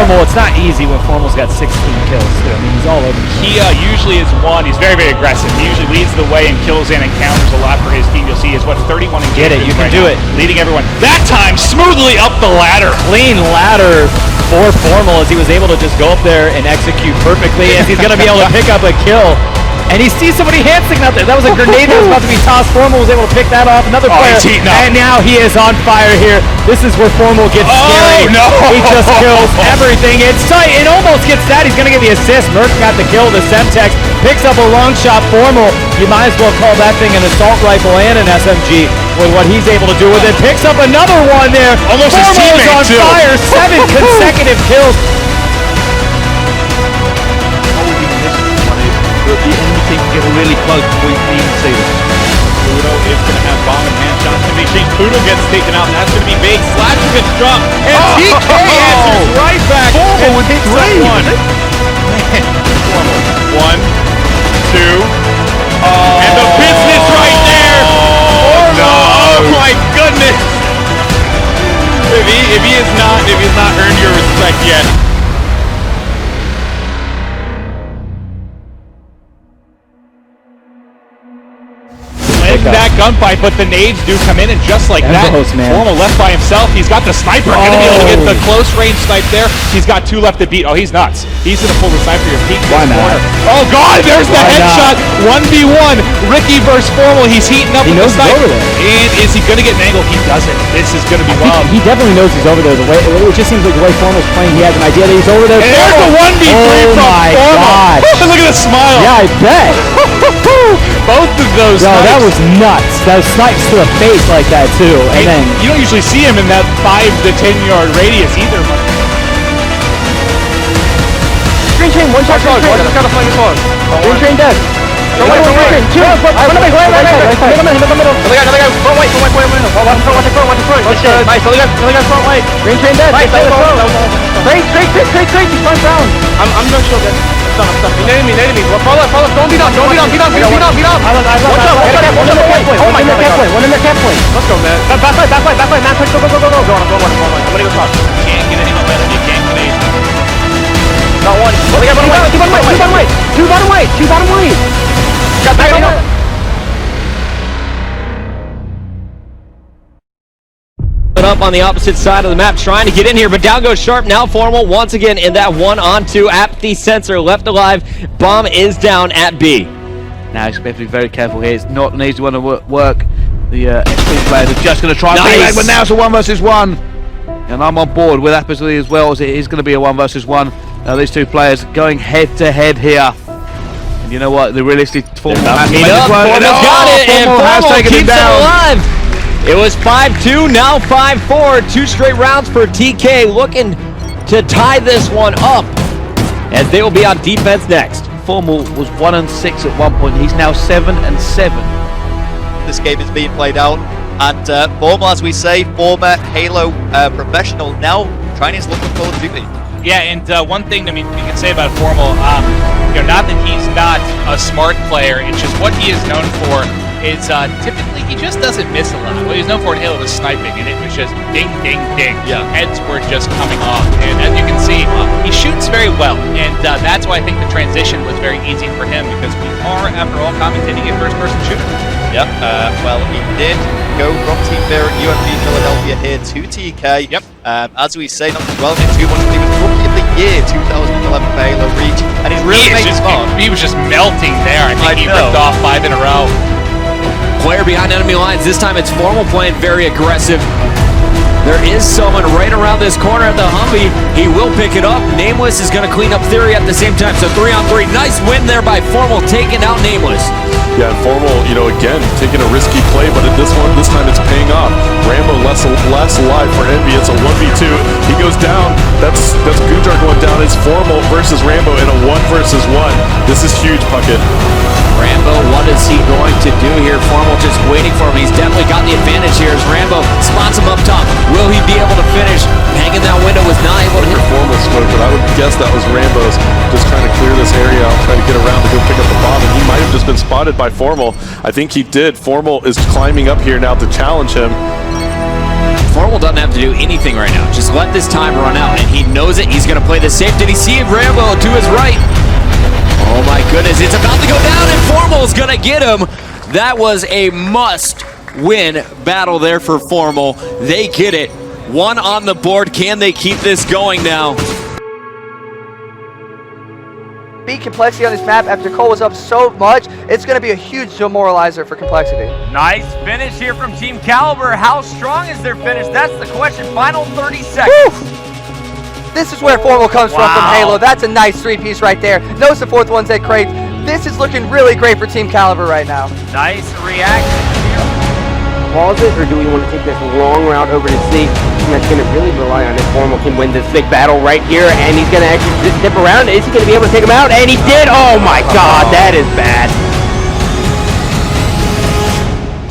FormaL, it's not easy when FormaL's got 16 kills too. I mean, he's all over. He usually is one. He's very, very aggressive. He usually leads the way and kills and encounters a lot for his team. You'll see is what 31 engagements. Get it, you can do it. Leading everyone. That time smoothly up the ladder. Clean ladder for FormaL as he was able to just go up there and execute perfectly as he's going to be able to pick up a kill. And he sees somebody hand-signal out there. That was a grenade that was about to be tossed. FormaL was able to pick that off. Another player. And now he is on fire here. This is where FormaL gets scary. No. He just kills everything in sight. It almost gets that. He's going to get the assist. Merc got the kill. The Semtex picks up a long shot. FormaL, you might as well call that thing an assault rifle and an SMG with what he's able to do with it. Picks up another one there. Almost his teammate on too. fire. 7 consecutive kills. The enemy team can get really close before you can even see them. Pluto is going to have bomb and hand shots to be seen. Pluto gets taken out, and that's going to be big. Slasher gets dropped, and TK answers right back and hits that one. Man, FormaL. 1, 2, and the business right there. No. Oh my goodness! If he has not earned your respect yet. That gunfight, but the nades do come in, and just like that, FormaL left by himself. He's got the sniper. Going to be able to get the close range snipe there. He's got 2 left to beat. Oh, he's nuts. He's going to pull the sniper here. Peek Why not? corner. Oh God, there's the headshot. 1v1. Ricky versus FormaL. He's heating up with the sniper. And is he going to get an angle? He doesn't. This is going to be wild. He definitely knows he's over there. The way it just seems like the way FormaL's playing, he has an idea that he's over there. And there's the 1v3 from FormaL. Look at the smile. Yeah, I bet. Both of those. No, that was nuts. That was snipes to the face like that too, and then you don't usually see him in that 5 to 10 yard radius either. Green train, one shot. Green train. Just gotta play this one. Green train dead. Green train. 2. Right. Another guy. Front white. Watch the front. Nice. Another guy front white. Green train dead. Nice. Straight. He's front down. I'm not sure that. I'm stuck. Enemy. Follow. Don't beat up. Watch out. One in their camp point. Let's go, man. Back way. Man, push. Go. I'm gonna go top. Can't get any momentum. You can't grenade. Got one. Two bottom white. Got back on. Up on the opposite side of the map, trying to get in here, but down goes Sharp. Now FormaL once again in that 1-on-2 at the sensor, left alive. Bomb is down at B. Now he's going to be very careful here. It's not an easy one to work. The XP players are just going to try and play, but now it's a 1 versus 1. And I'm on board with Apsley as well, as it is going to be a 1 versus 1. Now these two players going head to head here. And you know what? The realistic FormaL has made this one. FormaL's got it, and FormaL keeps it alive. It was 5-2, now 5-4. 2 straight rounds for TK, looking to tie this one up as they will be on defense next. FormaL was 1-6 at one point. He's now 7-7. This game is being played out, and FormaL, as we say, former Halo professional, now trying his luck with Call of Duty. Yeah, and one thing we can say about FormaL, not that he's not a smart player, it's just what he is known for is typically he just doesn't miss a lot. What he's known for in Halo was sniping, and it was just ding, ding, ding. Yeah. Heads were just coming off, and as you can see, he shoots very well, and that's why I think the transition was very easy for him, because we are, after all, commentating a first-person shooter. Yep, well, he did go from Team Bear at UMP Philadelphia here to TK. Yep. As we say, not dwelling in too much, but he was Rookie of the Year 2011 for Halo Reach, and he's really made it smart. He was just melting there. I think he ripped off 5 in a row. Player behind enemy lines. This time it's FormaL playing very aggressive. There is someone right around this corner at the Humvee. He will pick it up. Nameless is going to clean up Theory at the same time. So 3-on-3. Nice win there by FormaL, taking out Nameless. Yeah, and FormaL, again, taking a risky play, but at this time it's paying off. Rambo less alive for Envy. It's a 1v2. He goes down. That's Gujar going down. It's FormaL versus Rambo in a 1 versus 1. This is huge, Puckett. Rambo, what is he going to do here? FormaL just waiting for him. He's definitely got the advantage here as Rambo spots him up top. Will he be able to finish? Hanging that window, was not able to hit. FormaL smoke, but I would guess that was Rambo's just trying to clear this area out, trying to get around to go pick up the bomb, and he might have just been spotted by FormaL. I think he did. FormaL is climbing up here now to challenge him. FormaL doesn't have to do anything right now. Just let this time run out, and he knows it. He's going to play this safe. Did he see Rambo to his right? Oh my goodness, it's about to go down, and FormaL's going to get him. That was a must-win battle there for FormaL. They get it. One on the board. Can they keep this going now? Beat Complexity on this map after Cole was up so much, it's going to be a huge demoralizer for Complexity. Nice finish here from Team Caliber. How strong is their finish? That's the question. Final 30 seconds. Woo! This is where FormaL comes from Halo. That's a nice three-piece right there. Knows the fourth one's at Crates. This is looking really great for Team Caliber right now. Nice reaction. Pause it, or do we want to take this long route over to C? And that's going to really rely on if FormaL can win this big battle right here, and he's going to actually dip around. Is he going to be able to take him out? And he did! Oh my god, that is bad.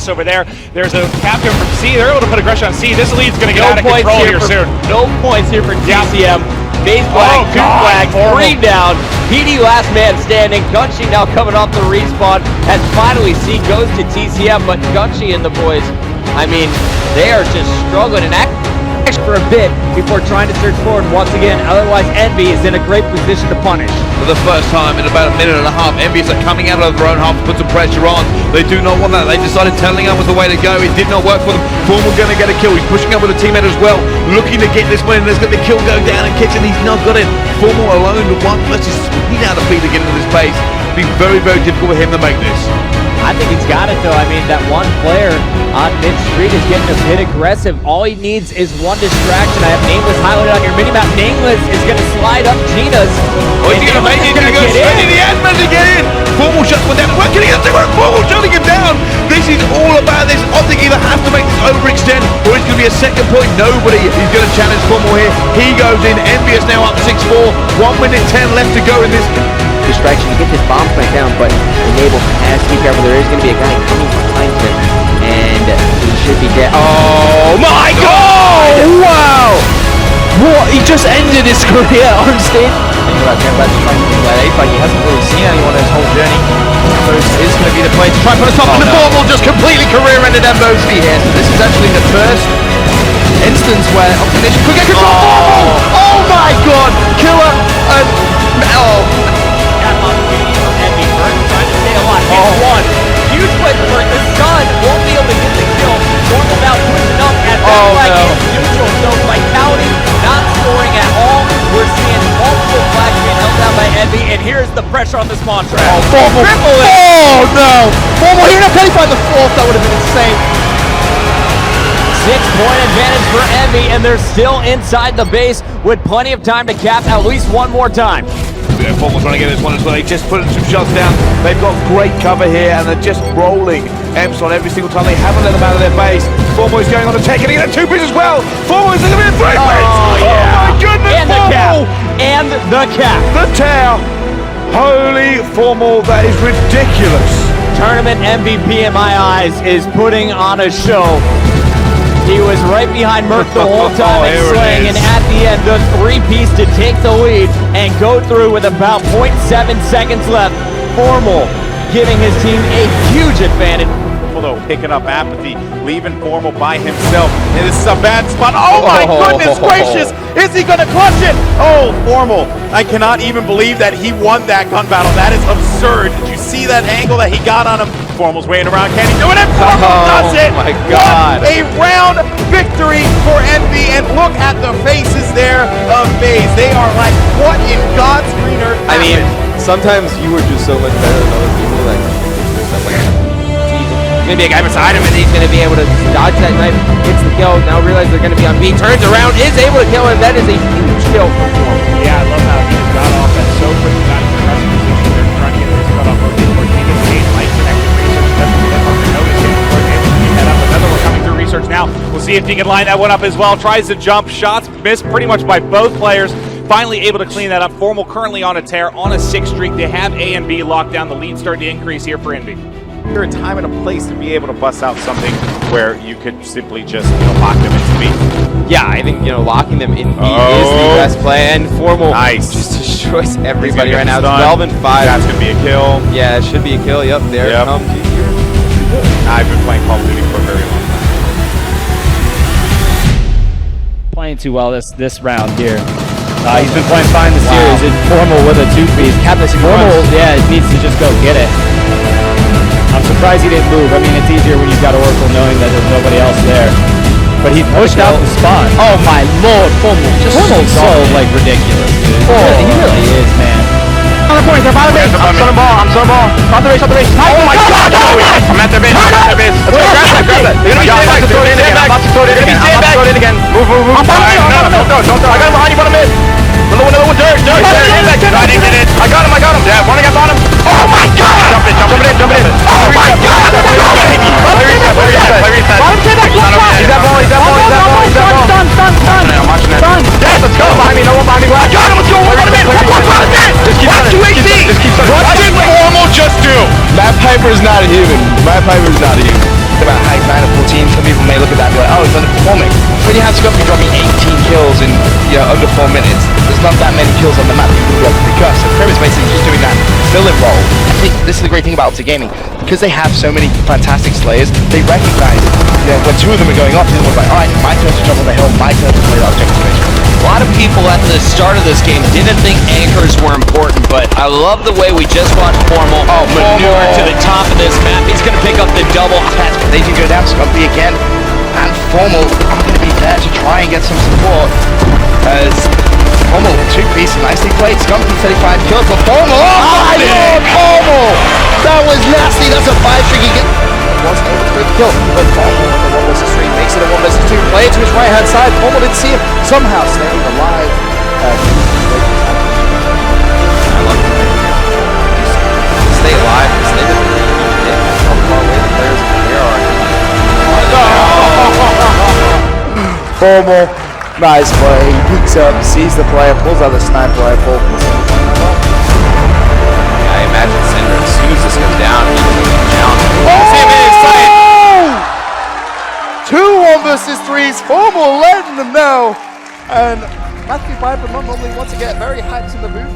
Over there, there's a captain from C. They're able to put aggression on C. This lead's going to get out of control here soon. No points here for TCM. Base flag, two flag, 3 down. PD last man standing. Gunshi now coming off the respawn as finally C goes to TCM, but Gunshi and the boys, I mean, they are just struggling and acting for a bit before trying to surge forward once again. Otherwise, Envy is in a great position to punish. For the first time in about a minute and a half, Envious are coming out of their own half to put some pressure on. They do not want that. They decided Tellingham was the way to go. It did not work for them. FormaL going to get a kill. He's pushing up with a teammate as well, looking to get this one in. There's going to be a kill go down, and Kitchen, he's not got it. FormaL alone, one versus he's out of feet to get into this base. It'll be very, very difficult for him to make this. I think he's got it though. I mean, that one player on mid-street is getting a bit aggressive. All he needs is one distraction. I have Nameless highlighted on your minimap. Nameless is going to slide up Gina's. Oh, he's going to make it. He's going to go straight in the admin to get in. FormaL shuts one down. Where can he get to? FormaL shutting him down. This is all about this. OpTic either has to make this overextend, or it's going to be a second point. Nobody is going to challenge FormaL here. He goes in. Envious now up 6-4. 1 minute 10 left to go in this. Distraction to get this bomb plant down, but Enable has to be careful. There is going to be a guy coming behind him, and he should be dead. Oh my god! Wow! What? He just ended his career on stage. Think about Gambad's trying to do that A fight. He hasn't really seen anyone his whole journey. Ambos is going to be the play to try and put a stop on the FormaL just completely career-ended Ambosi here. So this is actually the first instance where OpTic could get control. Oh my god! Killer and One. Huge play for the Sun. Won't be able to get the kill. FormaL now pushing up at that flag is neutral. So Vitality not scoring at all. We're seeing multiple flags being held down by Envy, and here's the pressure on this Montage. FormaL. Oh no! FormaL here to penny find the fourth. That would have been insane. 6-point advantage for Envy, and they're still inside the base with plenty of time to cap at least one more time. FormaL trying to get this one as well. He just put some shots down. They've got great cover here, and they're just rolling Emps on every single time. They haven't let them out of their base. FormaL is going on a take, and he got 2 pieces as well. FormaL is going to be in 3 wins. Oh, yeah. Oh my goodness, And the cap. And the cap. The tear. Holy FormaL, that is ridiculous. Tournament MVP in my eyes is putting on a show. He was right behind Merc the whole time and slaying, and at the end does 3-piece to take the lead and go through with about 0.7 seconds left. FormaL giving his team a huge advantage. Though, picking up Apathy, leaving FormaL by himself. And this is a bad spot. Oh my goodness gracious! Is he gonna clutch it? Oh, FormaL. I cannot even believe that he won that gun battle. That is absurd. Did you see that angle that he got on him? FormaL's waiting around. Can he do it? And FormaL does it! My god. What a round victory for Envy. And look at the faces there of FaZe. They are like, what in God's green earth happened? I mean, sometimes you were just so much better than other people. Like, stuff like that. Going to be a guy beside him, and he's going to be able to dodge that knife, gets the kill. Now realize they're going to be on B, turns around, is able to kill him. That is a huge kill for FormaL. Yeah, I love how he just got off that so quick. He got in the pressing position there, trying to get this cut off. Light connected research doesn't get hard to notice it. He head up another one coming through research now. We'll see if he can line that one up as well. Tries to jump, shots missed pretty much by both players. Finally able to clean that up. FormaL currently on a tear, on a 6 streak. They have A and B locked down. The lead starting to increase here for Envy. There a time and a place to be able to bust out something where you could simply just lock them into B. Yeah, I think locking them in B is the best play, and FormaL just destroys everybody right now. 12 and 5. That's gonna be a kill. Yeah, it should be a kill. Yep, there it comes. I've been playing Call of Duty for a very long time. playing too well this round here. He's been playing fine this series. It's FormaL with a 2-piece. FormaL, yeah, it needs to just go get it. I'm surprised he didn't move. I mean, it's easier when you've got Oracle knowing that there's nobody else there. But he pushed out the spawn. Oh my lord, FormaL's so like ridiculous, dude. He really is, man. On the point, they're by the base. I'm still on ball. Stop the race, Oh my god! I'm at the base. Let's go, grab that. They're gonna be I'm about to throw it in again. Move. No, don't throw. I got him behind you, bottom mid. Another one, dirt. I didn't get it. I got him. Yeah, running up on him. Oh my god! Jump in. Oh my god! Play reset. He's that ball. Done. I'm watching that. Yes, let's go. Behind me, no one behind me. I got him. Let's go. Just keep running. What did FormaL just do? Matt Piper's not a human. About high 9 or 14, some people may look at that and be like, oh, he's underperforming. When you have Scuffy dropping 18 kills in under 4 minutes, there's not that many kills on the map that you can be able to pick up. So Krim is basically just doing that fill-in role. I think this is the great thing about OpTic Gaming. Because they have so many fantastic slayers, they recognize when 2 of them are going off, the other one's like, alright, my turn to jump on the hill, my turn to play that objective space. A lot of people at the start of this game didn't think anchors were important, but I love the way we just watched FormaL maneuver to the top of this map. He's going to pick up the double. They can go down Scumpy again, and FormaL are going to be there to try and get some support. As FormaL 2-piece, nicely played. Scumpy 35 kills for FormaL. Oh my lord, FormaL! That was nasty. That's a 5-streak. He wasn't able to break the kill, but FormaL on the 1 vs 3 makes it a 1 vs 2. Play it to his right hand side. FormaL didn't see him. Somehow staying alive. I love it. Stay alive. Stay the how far away the players here are. FormaL, nice play. He peeks up, sees the player, pulls out the sniper rifle. I imagine Cinder, as soon as this goes down, he's down. Two 1 vs 3s. FormaL letting them know. And Matthew Piper not normally wants to get very hyped in the booth.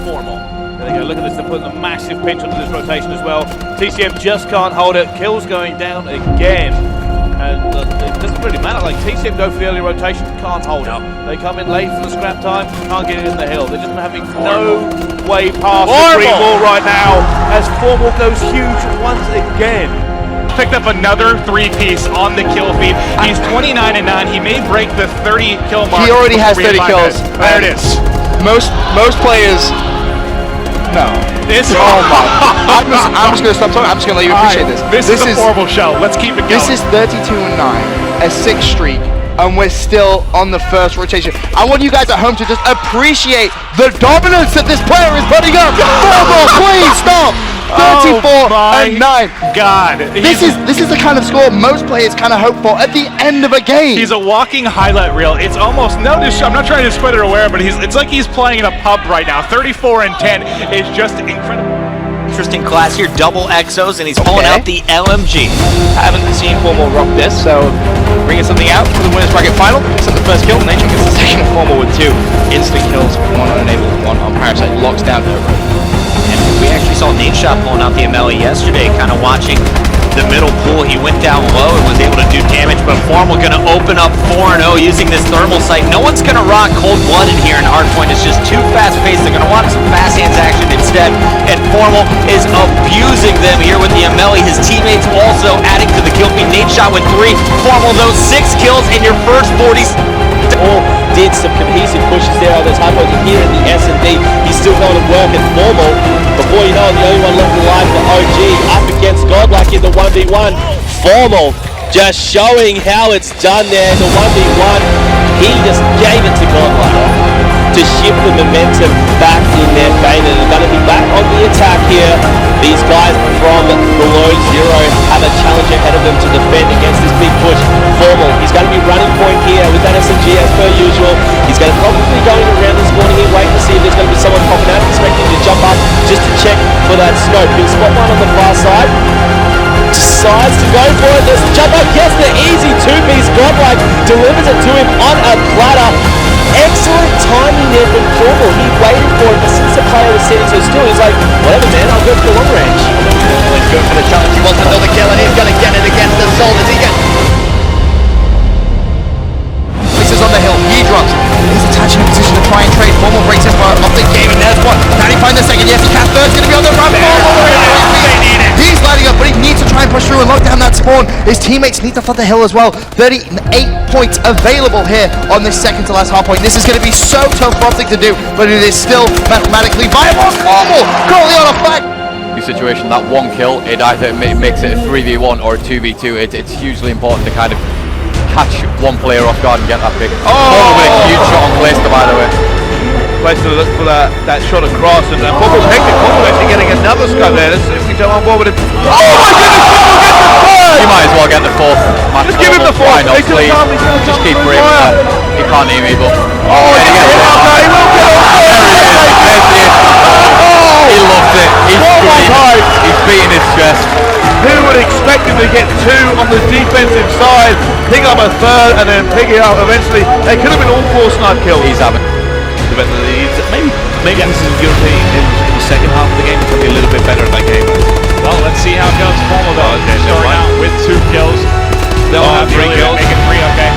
FormaL. There they go, look at this, they're putting a massive pinch onto this rotation as well. TCM just can't hold it, kills going down again. And it doesn't really matter, like TCM go for the early rotation, can't hold it. They come in late for the scrap time, can't get it in the hill. They're just having no way past the green wall right now as FormaL goes huge once again. Picked up another 3-piece on the kill feed. He's 29-9. He may break the 30 kill mark. He already has 30 kills. There it is. Most players. No. This. Oh my. I'm just gonna stop talking. I'm just gonna let you appreciate this. This is a FormaL show. Let's keep it going. This is 32-9, a 6 streak, and we're still on the first rotation. I want you guys at home to just appreciate the dominance that this player is putting up. FormaL, please stop. 34-9. God. This is the kind of score most players kind of hope for at the end of a game. He's a walking highlight reel. It's almost I'm not trying to spread it aware, but it's like he's playing in a pub right now. 34-10 is just incredible. Interesting class here, double exos, and he's pulling out the LMG. I haven't seen FormaL rock this, so bringing something out for the winners bracket final. Picks up the first kill. Nature gets the second. FormaL with 2 instant kills, 1 on Enable, 1 on Parasite. Locks down to And we actually saw Nate Shot pulling out the MLE yesterday, kind of watching the middle pool. He went down low and was able to do damage, but FormaL going to open up 4-0 using this thermal sight. No one's going to rock cold blood in here in Hardpoint. It's just too fast-paced. They're going to want some fast hands action instead, and FormaL is abusing them here with the MLE. His teammates also adding to the kill feed. Nate Shot with 3. FormaL, though, 6 kills in your first 40. All did some cohesive pushes there on those hardpoints, and here in the S&D, he's still going to work at FormaL. Before you know it, the only one left alive for OG up against Godlike in the 1v1. FormaL just showing how it's done there in the 1v1. He just gave it to Godlike to shift the momentum back in their favor. They're going to be back on the attack here. These guys from below 0 have a challenge ahead of them to defend against this big push. FormaL, he's going to be running point here with that SMG as per usual. He's going to probably be going around this corner here, waiting to see if there's going to be someone popping out, expecting to jump up just to check for that scope. He'll spot one on the far side. Decides to go for it. There's the jump up. Gets the easy 2-piece. Godlike delivers it to him on a platter. Excellent timing there from FormaL. He waited for it, but since the player was sitting so still, he's like, whatever, man, I'll go for the long range. He's going for the challenge. He wants another kill, and he's going to get it against the Soul. Does he get... Formal breaks in for OpTic game, and there's one. Can he find the second? Yes, he can. Third's going to be on the run. He's lighting up, but he needs to try and push through and lock down that spawn. His teammates need to flood the hill as well. 38 points available here on this second to last half point. This is going to be so tough for OpTic to do, but it is still mathematically viable. Formal currently on a fight. Situation, that one kill, it either makes it a 3v1 or a 2v2. It's hugely important to kind of catch one player off guard and get that pick. Oh, with a huge shot on Blaster, by the way. Place to look for that shot across, and Formal picked it. Formal actually getting another scope there. Let's see if we can jump on board with it. Oh my goodness, Formal gets the third! You might as well get the fourth. Just give him the fourth. Why not, please? Just keep braving that. He can't aim either. Oh, he gets it. Okay, he will get it. He loves it. He's beating his chest. Who would expect him to get two on the defensive side, pick up a third, and then pick it up eventually? They could have been all 4 snipe kills. He's having. Maybe this is going to be in the second half of the game. It's going to be a little bit better in that game. Well, let's see how it goes. Formal though, starting out with 2 kills. They'll have 3 kills. Make it 3, okay.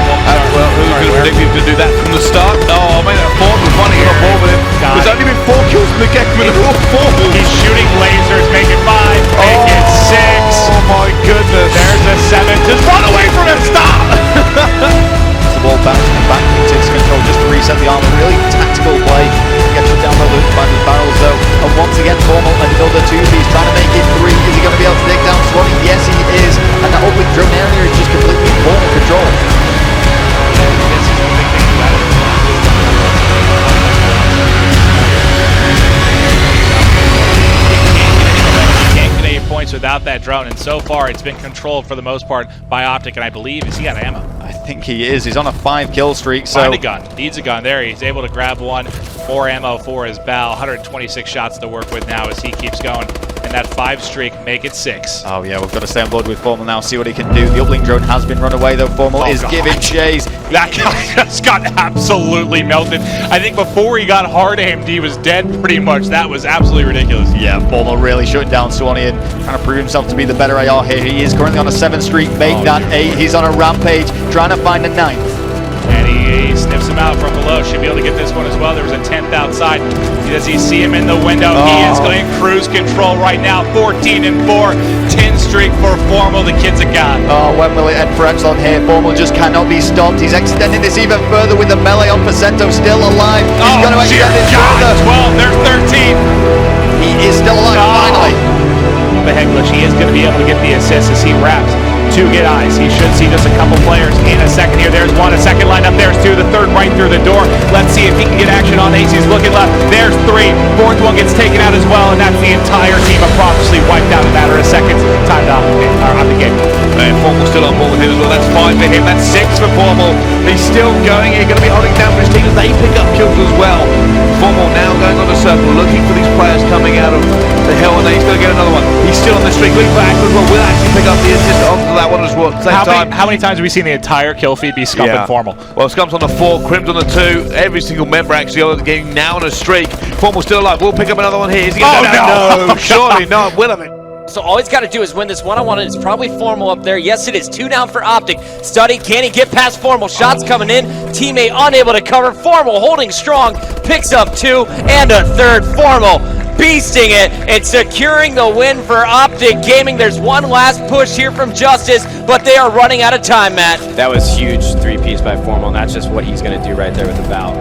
Well, who's going to predict him to do that from the start? Oh, I mean, Ford was finding a ball with him. There's only been 4 kills in the game, but it's all 4. He's shooting lasers, make it 5, make it 6. Oh my goodness. There's a 7. Just run away from him, stop! The ball bouncing back into his control just to reset the armor. Really tactical play. Gets shut down by the barrels though. And once again, Formal another 2. He's trying to make it 3. Is he going to be able to take down Swanee? Yes, he is. And that open drone area is just completely Formal control. Points without that drone, and so far it's been controlled for the most part by OpTic, and I believe is he got ammo? I think he is. He's on a 5 kill streak. So find a gun. Needs a gun. There, he's able to grab one. More ammo for his bow. 126 shots to work with now as he keeps going. And that 5 streak make it 6. Oh yeah, we've got to stay on board with Formal now, see what he can do. The uplink drone has been run away though. Formal is giving chase. That guy just got absolutely melted. I think before he got hard aimed, he was dead pretty much. That was absolutely ridiculous. Yeah, Formal really shutting down Swanee and trying to prove himself to be the better AR here. He is currently on a 7 streak, make that 8. He's on a rampage, trying to find a 9th. And he sniffs him out from below. Should be able to get this one as well. There was a 10th outside. Does he see him in the window? He is going cruise control right now. 14 and 4. 10 streak for Formal. The kid's a god. Oh, when will it end for Epsilon here? Formal just cannot be stopped. He's extending this even further with the melee on Pacento still alive. He's going to extend it further. 12, there's 13. He is still alive finally. The head glitch. He is going to be able to get the assist as he wraps. 2 get eyes. He should see just a couple players in a second here. There's 1, a second line up. There's 2, the third right through the door. Let's see if he can get action on Ace. He's looking left. There's 3. 4th one gets taken out as well, and that's the entire team of Prophecy wiped out in a matter of seconds. Time to out the game. And Formal still on board with him as well. That's 5 for him. That's 6 for Formal. He's still going. He's going to be holding down for his team as they pick up kills as well. Formal now going on the circle, looking for these players coming out of the hill, and then he's going to get another one. He's still on the streak. Looking for Ackles as well. Will actually pick up the assist onto that one as well. How many times have we seen the entire kill feed be Scump and Formal? Well, Scump's on the 4, Crim's on the 2. Every single member actually on the game now on a streak. Formal's still alive. We'll pick up another one here. Is he gonna no, surely not. Will of it. So all he's got to do is win this one-on-one, and it's probably Formal up there. Yes, it is. 2 down for OpTic. Study, can he get past Formal? Shots coming in. Teammate unable to cover. Formal holding strong. Picks up 2 and a 3rd. Formal beasting it and securing the win for OpTic Gaming. There's one last push here from Justice, but they are running out of time, Matt. That was huge 3-piece by Formal, and that's just what he's going to do right there with the bow.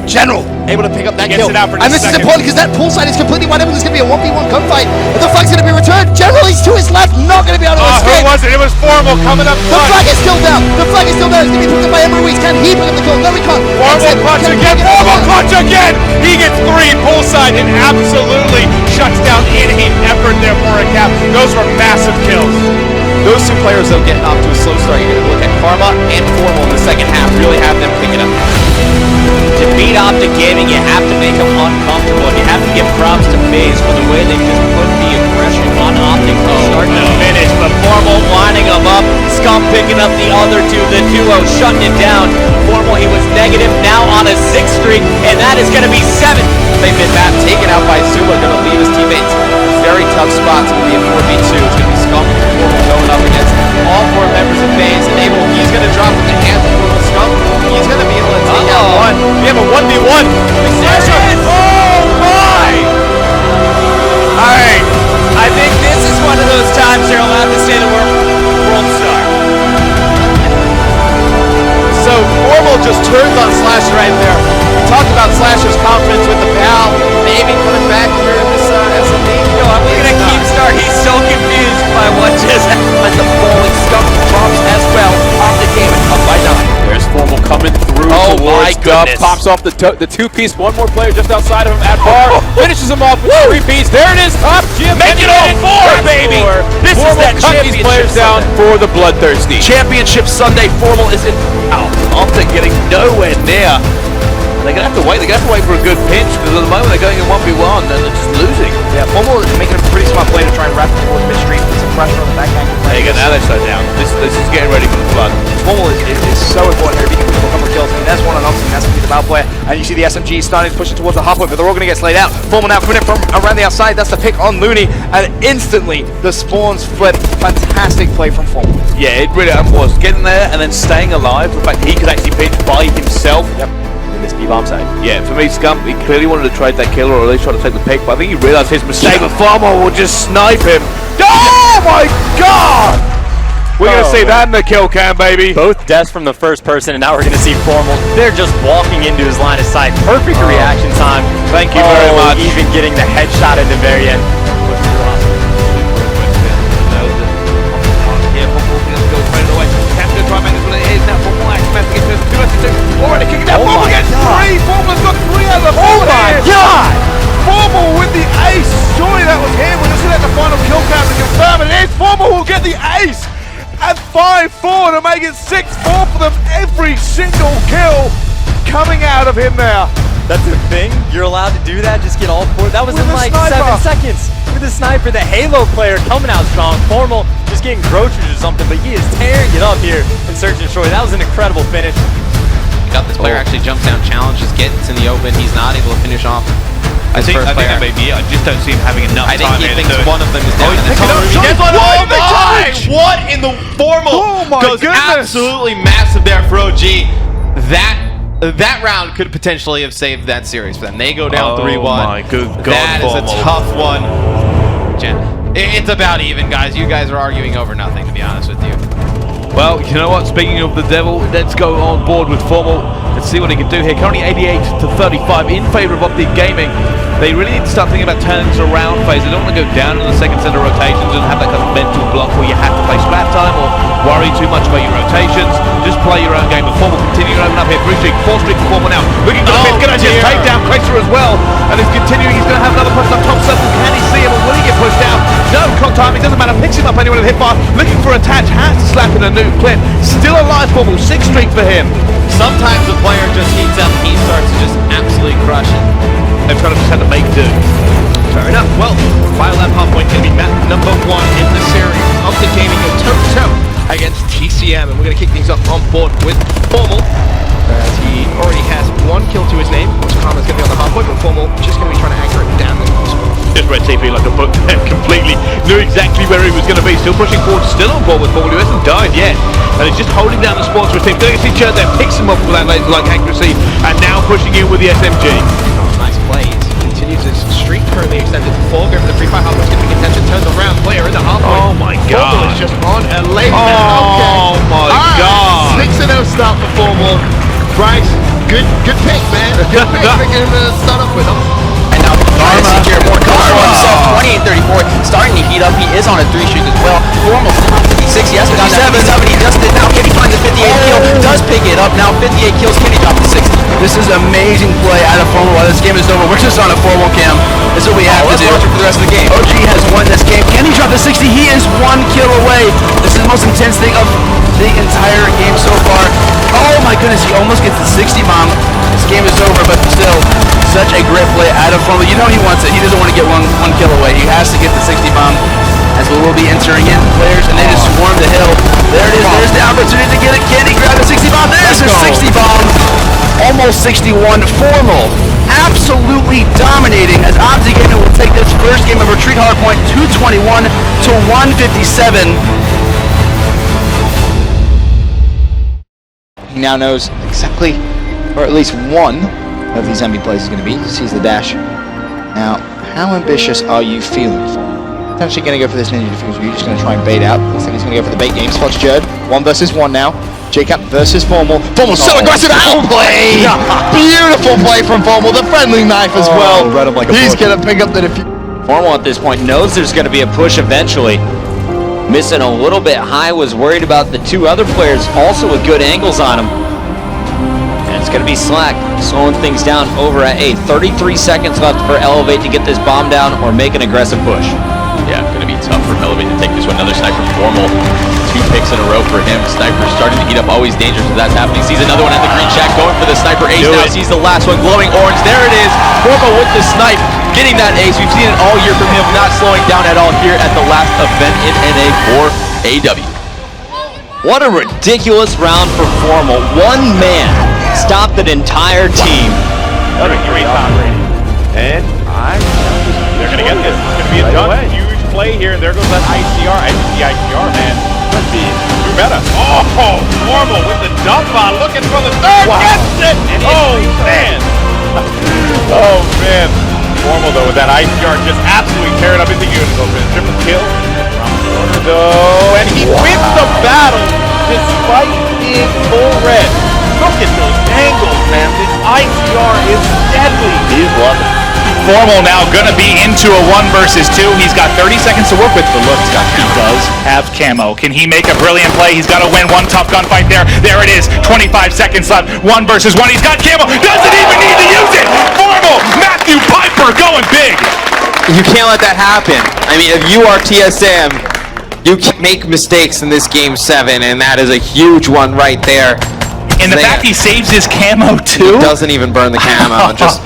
General able to pick up that kill. And this is important because that pool side is completely wide open. There's going to be a 1v1 gunfight. And the flag's going to be returned. General, he's to his left, not going to be able to escape. Who was it? It was Formal coming up front. The flag is still down. The flag is still there. It's going to be picked up by Emma Ruiz. Can he pick up the kill? No, he can't. Formal clutch again. Formal clutch again. He gets 3 poolside and absolutely shuts down any effort there for a cap. Those were massive kills. Those 2 players, though, getting off to a slow start. You're going to look at Karma and Formal in the second half. Really have them pick it up. To beat OpTic Gaming, you have to make them uncomfortable, and you have to give props to FaZe for the way they just put the aggression on OpTic from start to finish. But Formal lining them up, Scump picking up the other 2, the duo shutting it down. Formal, he was negative, now on a 6 streak, and that is going to be 7. They've been taken out by Zuma, going to leave his teammates very tough spots. It's going to be a 4v2. It's going to be Scump and Formal going up against all 4 members of FaZe, and he's going to drop with the hands of Scump. He's going to be able to take out 1. We have a 1v1. just turns on Slasher right there. We talked about Slasher's confidence with the PAL, maybe coming back here in this SMD. Yo, I'm looking at Keemstar. He's so confused by what just happened. The falling Scum drops as well. OpTic game and up by 9. There's FormaL coming through towards Duff. Pops off the two-piece. One more player just outside of him at bar. Finishes him off with a three-piece. There it is. Top Jim. Make it all four, baby. This is that cut these championship players down for the bloodthirsty. Championship Sunday, FormaL is in. OpTic getting nowhere near. They're going to have to wait. They're going to have to wait for a good pinch because at the moment they're going in 1v1 and they're just losing. Yeah, FormaL is making a pretty smart play to try and wrap it towards midstream. Put some pressure on the back angle. There you go. Now they're slowed down. This is getting ready for the flood. FormaL is so important here. If you can push a couple of kills, I mean, there's one on OpTic, and that's going to be the bow player. And you see the SMG starting to push it towards the halfway, but they're all going to get slayed out. FormaL now coming in from around the outside. That's the pick on Looney, and instantly the spawns flip. Fantastic play from FormaL. Yeah, it really was. Getting there and then staying alive. The fact he could actually pinch by himself. Yep. This B-bomb side. Yeah, for me, Scum, he clearly wanted to trade that kill or at least try to take the pick, but I think he realised his mistake. But FormaL will just snipe him. Oh my god! We're going to see that in the kill cam, baby. Both deaths from the first person, and now we're going to see FormaL. They're just walking into his line of sight. Perfect reaction time. Thank you very much. Even getting the headshot at the very end. Already kicking down. FormaL gets 3. FormaL's got 3 out of 4. Oh my god! FormaL with the ace. Surely that was him. We're just going to have the final kill cam to confirm it. It is. FormaL will get the ace at 5-4 to make it 6-4 for them. Every single kill coming out of him there. That's the thing. You're allowed to do that. Just get all 4. That was With in the like sniper. 7 seconds. With the sniper, the Halo player coming out strong. FormaL just getting groceries or something, but he is tearing it up here in Search and Destroy. That was an incredible finish. This player actually jumps down, challenges, gets in the open. He's not able to finish off. I think that may be it. I just don't see him having enough I think time. he thinks one of them is down. Oh my! What in the FormaL Oh my goes goodness. absolutely massive there for OG. That round could potentially have saved that series for them. They go down 3-1. Oh my good God, That is a FormaL. tough one. It's about even, guys. You guys are arguing over nothing, to be honest with you. Well, you know what? Speaking of the devil, let's go on board with FormaL. Let's see what he can do here. Currently 88-35 in favor of OpTic Gaming. They really need to start thinking about turning this around phase. They don't want to go down in the second set of rotations and have that kind of mental block where you have to play splat time or worry too much about your rotations. Just play your own game. But FormaL continuing to open up here. 3-streak, 4-streak for FormaL now. Looking for the pin. Going to just take down Quexer as well. And he's continuing. He's going to have another push up top circle. Can he see him or will he get pushed out? No, clock timing. Doesn't matter. Picks him up anyway with hit bar. Looking for attach. Has to slap in a new clip. Still alive, FormaL. 6-streak for him. Sometimes the player just heats up. He starts to just absolutely crush it. They've kind of just had to make do. Fair enough. Well, final lap halfpoint going to be map number 1 in the series. OpTic Gaming go toe-to-toe against TCM, and we're going to kick things up on board with FormaL. As he already has 1 kill to his name, which Karma's going to be on the halfpoint, but FormaL just going to be trying to anchor it down the spot. Just read TP like a book there, completely knew exactly where he was going to be. Still pushing forward, still on board with FormaL. He hasn't died yet, and he's just holding down the spawns for his team. Going to see Church there, picks him up with that laser-like accuracy, and now pushing in with the SMG. Nice plays. Continues his streak, currently extended to 4. Going for the free fire halfpoint, going to be contention. Turns around, player in the halfpoint. Oh my god. FormaL is just on a late. Oh my god. 6-0 start for FormaL. Bryce, good pick, man. Good pick. Picking him to start off with him. And now trying to secure more kills for himself. 28-34, starting to heat up. He is on a 3-streak as well. FormaL's top 56. He has got that 57. He just did now. Can he find the 58 kill? Does pick it up now. 58 kills. Can he drop the 60? This is amazing play out of FormaL while this game is over. We're just on a 4-1 cam. This is what we have to do for the rest of the game. OG has won this game. Can he drop the 60? He is 1 kill away. This is the most intense thing of the entire game so far. Oh my goodness, he almost gets the 60 bomb. This game is over, but still, such a great play out of FormaL. You know he wants it. He doesn't want to get one kill away. He has to get the 60 bomb, as we will be entering in players, and they just swarm the hill. There it is. There's the opportunity to get it. Can he grab the 60 bomb? There's his 60 bomb. Almost 61. FormaL absolutely dominating as OpTic Gaming will take this first game of Retreat Hardpoint 221 to 157. He now knows exactly, or at least one of these enemy plays is going to be. Sees the dash. Now, how ambitious are you feeling for? Potentially going to go for this ninja defuse. Or are you just going to try and bait out? Looks like he's going to go for the bait game. Spots Jerd. 1 versus 1 now. Jacob versus FormaL. FormaL so aggressive, outplay! Beautiful play from FormaL, the friendly knife as well. read him like a He's book. gonna pick up the defeat. FormaL at this point knows there's going to be a push eventually. Missing a little bit high, was worried about the two other players also with good angles on him. And it's going to be Slack slowing things down over at 8. 33 seconds left for Elevate to get this bomb down or make an aggressive push. Yeah, going to be tough for Elevate to take this one. Another sniper FormaL. 2 picks in a row for him. Sniper starting to heat up, always dangerous if that's happening. Sees another one at the green shack, going for the sniper ace now. Sees the last one, glowing orange. There it is. FormaL with the snipe, getting that ace. We've seen it all year from him, not slowing down at all here at the last event in NA for AW. What a ridiculous round for FormaL. One man stopped an entire team. Another 3-pound rating. And They're going to get this. It's going to be a done. Huge play here, and there goes that ICR. I think the ICR, man. Let's be true meta. Oh, FormaL with the dump on, looking for the third. Gets it! Oh, man. Oh, man. FormaL, though, with that ICR just absolutely tearing up into units. Open triple kill. Though, and he wins the battle despite being full red. Look at those angles, man. This ICR is deadly. he's loving it. FormaL now gonna be into a 1 versus 2. He's got 30 seconds to work with. But look, Scott, he does have camo. Can he make a brilliant play? He's got to win one tough gunfight there. There it is. 25 seconds left. 1 versus 1. He's got camo. Doesn't even need to use it. FormaL, Matthew Piper going big. You can't let that happen. I mean, if you are TSM, you can make mistakes in this game 7, and that is a huge one right there. And the fact he saves his camo too. He doesn't even burn the camo. Just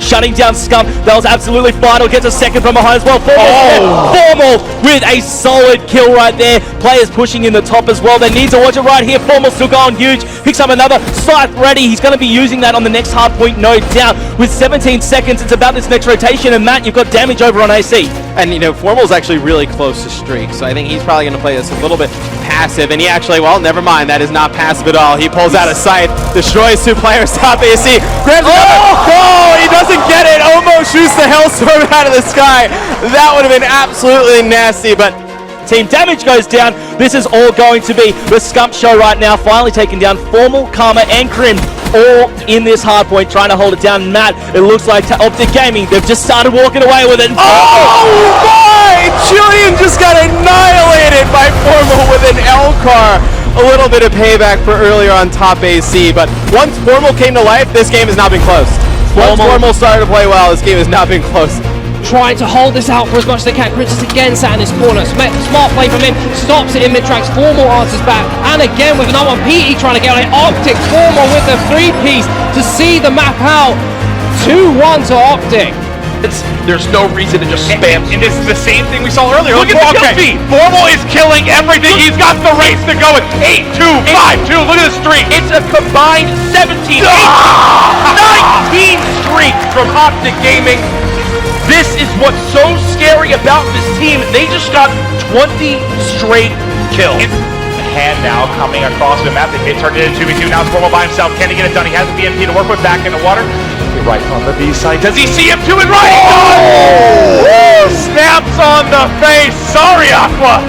Shutting down Scum. That was absolutely vital. Gets a second from behind as well. FormaL with a solid kill right there. Players pushing in the top as well. They need to watch it right here. FormaL still going huge. Picks up another. Scythe ready. He's going to be using that on the next hard point, no doubt. With 17 seconds, it's about this next rotation. And Matt, you've got damage over on AC. And you know, FormaL's actually really close to Streak, so I think he's probably going to play this a little bit passive. And he actually, well, never mind. That is not passive at all. He pulls out a Scythe, destroys 2 players, top AC. Grabs oh, he doesn't get it. Almost shoots the Hellstorm out of the sky. That would have been absolutely nasty, but Team damage goes down. This is all going to be the Scump show right now. Finally taking down FormaL, Karma, and Krim, all in this hard point, trying to hold it down. Matt, it looks like OpTic Gaming, they've just started walking away with it. Oh my! Julian just got annihilated by FormaL with an L-car. A little bit of payback for earlier on top AC, but once FormaL came to life, this game has not been close. Once FormaL started to play well, this game has not been close. Trying to hold this out for as much as they can. Princess again sat in this corner. Smart play from him. Stops it in mid-tracks. FormaL answers back. And again with another one. PT trying to get on it. OpTic. FormaL with the 3-piece to see the map out. 2-1 to OpTic. There's no reason to just spam. And this is the same thing we saw earlier. Look at the kill feed. FormaL is killing everything. He's got the race to go with 8-2, 5-2. Look at the streak. It's a combined 17, 19 streak from OpTic Gaming. This is what's so scary about this team. They just got 20 straight kills. Hand now coming across the map. They turned it into 2v2. Now it's FormaL by himself. Can he get it done? He has a BMP to work with back in the water. Right on the B side. Does he see him to it? Right! Oh! Woo! Snaps on the face. Sorry, Aqua.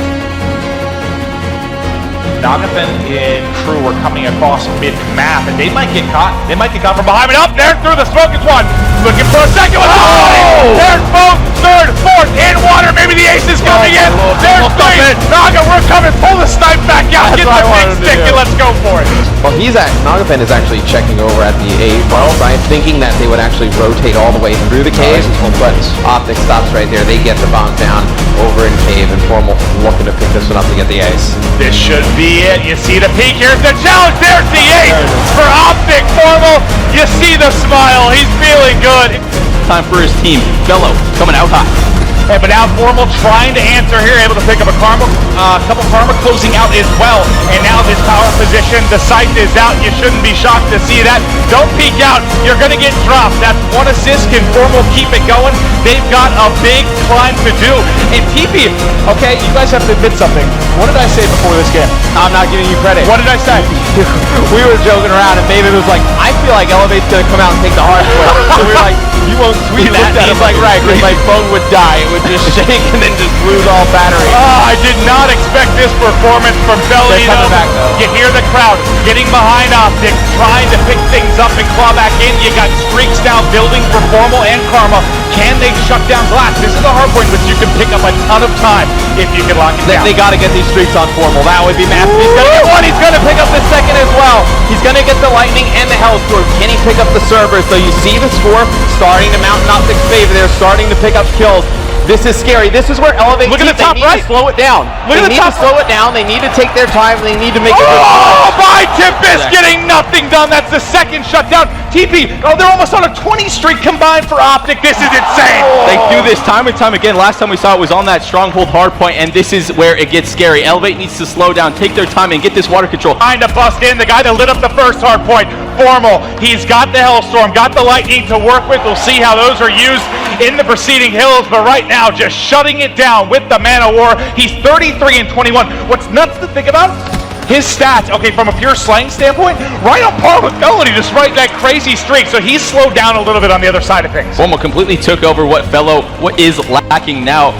Nagafen and crew were coming across mid-map, and they might get caught. They might get caught from behind. And up there through the smoke is one. Looking for a second one. Oh! There's both. Third, fourth, in water. Maybe the ace is coming in. There's three. Naga, we're coming. Pull the snipe back out. Get the big stick and let's go for it. well, Nagafen is actually checking over at the A side, thinking that they would actually rotate all the way through the cave, but OpTic stops right there. They get the bomb down over in cave, and FormaL looking to pick this one up to get the ace. This should be it. You see the peak. Here's the challenge. There's the ace for OpTic. FormaL. You see the smile. He's feeling good. Time for his team. Bello coming out hot. But now FormaL trying to answer here, able to pick up a couple Karma closing out as well. And now this power position, the Scythe is out. You shouldn't be shocked to see that. Don't peek out. You're going to get dropped. That's 1 assist. Can FormaL keep it going? They've got a big climb to do. And TP, okay, you guys have to admit something. What did I say before this game? I'm not giving you credit. What did I say? We were joking around, and Maven was like, I feel like Elevate's going to come out and take the hard way. So we were like, You won't tweet that. He's like, right, because my phone would die. It would just shake and then just lose all battery. I did not expect this performance from Bellino. coming back, though. You hear the crowd getting behind OpTic, trying to pick things up and claw back in. You got streaks now building for FormaL and Karma. Can they shut down Glass? This is a hard point, but you can pick up a ton of time if you can lock it down. They got to get these streaks on FormaL. That would be massive. He's going to get one. He's going to pick up the second as well. He's going to get the Lightning and the Hellstorm. Can he pick up the server? So you see the score starting to mount in OpTic's favor. They're starting to pick up kills. This is scary. This is where Elevate Look at the top right. to slow it down. Look at the top They need to slow it down. They need to take their time. They need to make it. Oh, my Tempest getting nothing done. That's the second shutdown. TP, they're almost on a 20 streak combined for OpTic. This is insane. They do this time and time again. Last time we saw it was on that stronghold hardpoint, and this is where it gets scary. Elevate needs to slow down, take their time, and get this water control. Trying to bust in. The guy that lit up the first hardpoint, FormaL. He's got the Hellstorm, got the Lightning to work with. We'll see how those are used in the preceding hills, but right now, just shutting it down with the Man of War. He's 33 and 21. What's nuts to think about? His stats, okay, from a pure slaying standpoint, right on par with Felony, despite that crazy streak. So he's slowed down a little bit on the other side of things. FormaL completely took over what is lacking now.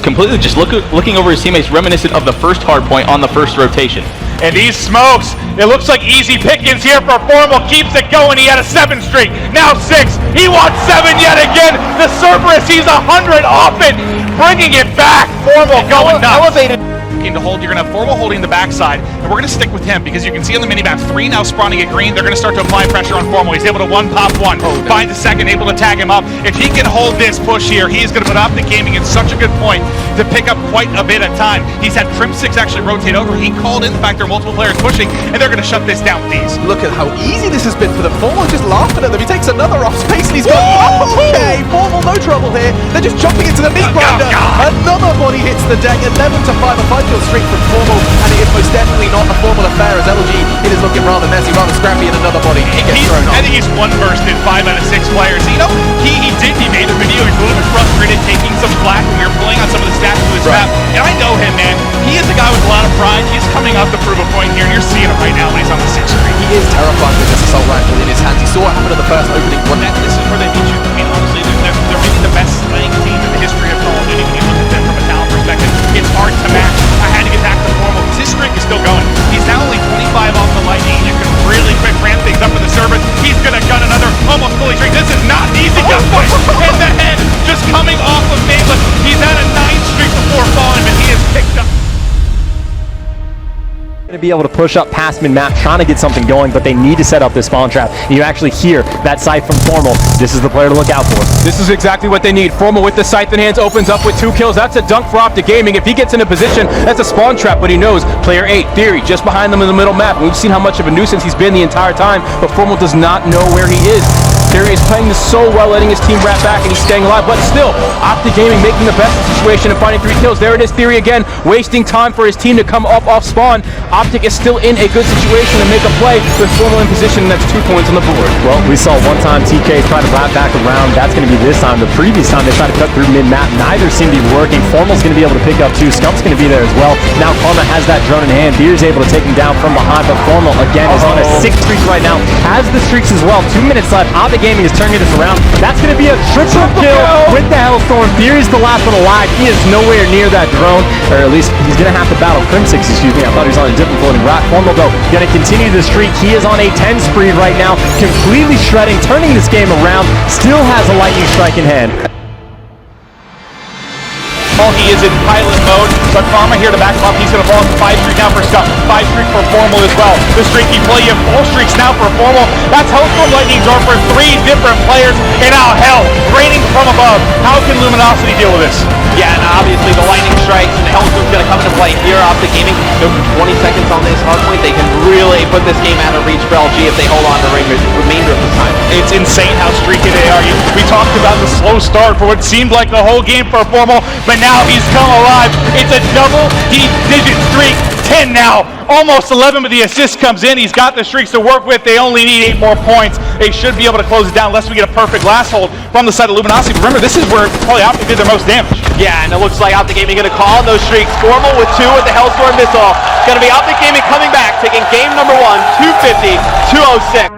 Completely just looking over his teammates, reminiscent of the first hardpoint on the first rotation. And these smokes, it looks like easy pickings here for FormaL. Keeps it going. He had a 7 streak, now 6. He wants 7 yet again. The Cerberus, he's 100 off it, bringing it back. FormaL going nuts. Elevated. To hold, you're going to have FormaL holding the backside, and we're going to stick with him because you can see on the minimap 3 now spawning at green. They're going to start to apply pressure on FormaL. He's able to pop one, find the second, able to tag him up. If he can hold this push here, he's going to put OpTic Gaming in such a good point to pick up quite a bit of time. He's had Crim6 actually rotate over. He called in the fact there are multiple players pushing, and they're going to shut this down with these. Look at how easy this has been for them. FormaL just laughing at them. He takes another off space and he's gone, okay, FormaL no trouble here. They're just jumping into the meat grinder. Another body hits the deck. 11 to 5, a 5-kill streak from FormaL. And it is most definitely not a FormaL affair as LG. It is looking rather messy, rather scrappy, and another body. He gets thrown off. I think he's one bursted 5 out of 6 players. You know, he made a video. He's a little bit frustrated taking some flack when we were playing on some of the stats of this map. And I know him, man. He is a guy with a lot of pride. He's coming up to prove a point here, and you're seeing him right now when he's on the 6th streak. He is terrifying with this assault rifle in his hands. He saw it happen at the first opening. This is where they beat you. I mean, honestly, they're maybe the best playing team in the history of Call of Duty when you look at them from a talent perspective. It's hard to match. I had to get back to FormaL because his streak is still going. He's now only 25 off the Lightning. You can really quick ramp things up with the Cerberus. He's going to gun another almost fully streak. This is not an easy gunfight. And the head just coming off of Maitland. He's had a 9 streak before falling, but he has picked up. To be able to push up past mid-map, trying to get something going, but they need to set up this spawn trap. And you actually hear that scythe from FormaL. This is the player to look out for. This is exactly what they need. FormaL with the scythe in hands opens up with 2 kills. That's a dunk for OpTic Gaming. If he gets in a position, that's a spawn trap, but he knows player 8, Theory, just behind them in the middle map. We've seen how much of a nuisance he's been the entire time, but FormaL does not know where he is. Theory is playing this so well, letting his team wrap back, and he's staying alive, but still, OpTic Gaming making the best of the situation and finding 3 kills. There it is, Theory again, wasting time for his team to come up off spawn. OpTic is still in a good situation to make a play with FormaL in position, and that's 2 points on the board. Well, we saw one time TK try to wrap back around. That's going to be this time. The previous time they tried to cut through mid-map, neither seem to be working. FormaL's going to be able to pick up 2. Scump's going to be there as well. Now Karma has that drone in hand. Beer's able to take him down from behind, but FormaL again is on a 6 streak right now. Has the streaks as well. 2 minutes left. OpTic Gaming is turning this around. That's going to be a triple kill with the Hellstorm. Theory's the last one alive. He is nowhere near that drone, or at least he's going to have to battle Crim6, excuse me. I thought he was on a different floating rock. FormaL though going to continue the streak. He is on a 10 spree right now, completely shredding, turning this game around. Still has a lightning strike in hand. He is in pilot mode, but Karma here to back him up. He's going to fall to 5 streak now for Scum. 5 streak for FormaL as well. The streaky play, you have 4 streaks now for FormaL. That's Hellstorm Lightnings are for 3 different players. And now hell, raining from above. How can Luminosity deal with this? Yeah, and obviously the lightning strikes and the Hellstorm's going to come into play here. OpTic Gaming, 20 seconds on this hardpoint. They can really put this game out of reach for LG if they hold on to the remainder of the time. It's insane how streaky they are. We talked about the slow start for what seemed like the whole game for FormaL, but now he's come alive. It's a double-digit streak. 10 now, almost 11, but the assist comes in. He's got the streaks to work with. They only need 8 more points. They should be able to close it down unless we get a perfect last hold from the side of Luminosity. Remember, this is where probably OpTic did their most damage. Yeah, and it looks like OpTic Gaming going to call on those streaks. FormaL with 2 with the Hellstorm missile. It's going to be OpTic Gaming coming back, taking game number 1, 250, 206.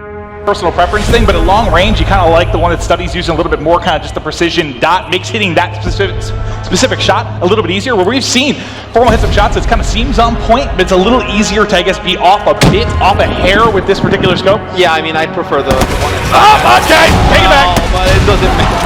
personal preference thing, but at long range, you kind of like the one that Study's using a little bit more, kind of just the precision dot, makes hitting that specific shot a little bit easier. Where we've seen FormaL hit some shots that kind of seems on point, but it's a little easier to, I guess, be off a bit, off a hair with this particular scope. Yeah, I mean, I'd prefer the one that's... Okay, take it back. But it doesn't matter.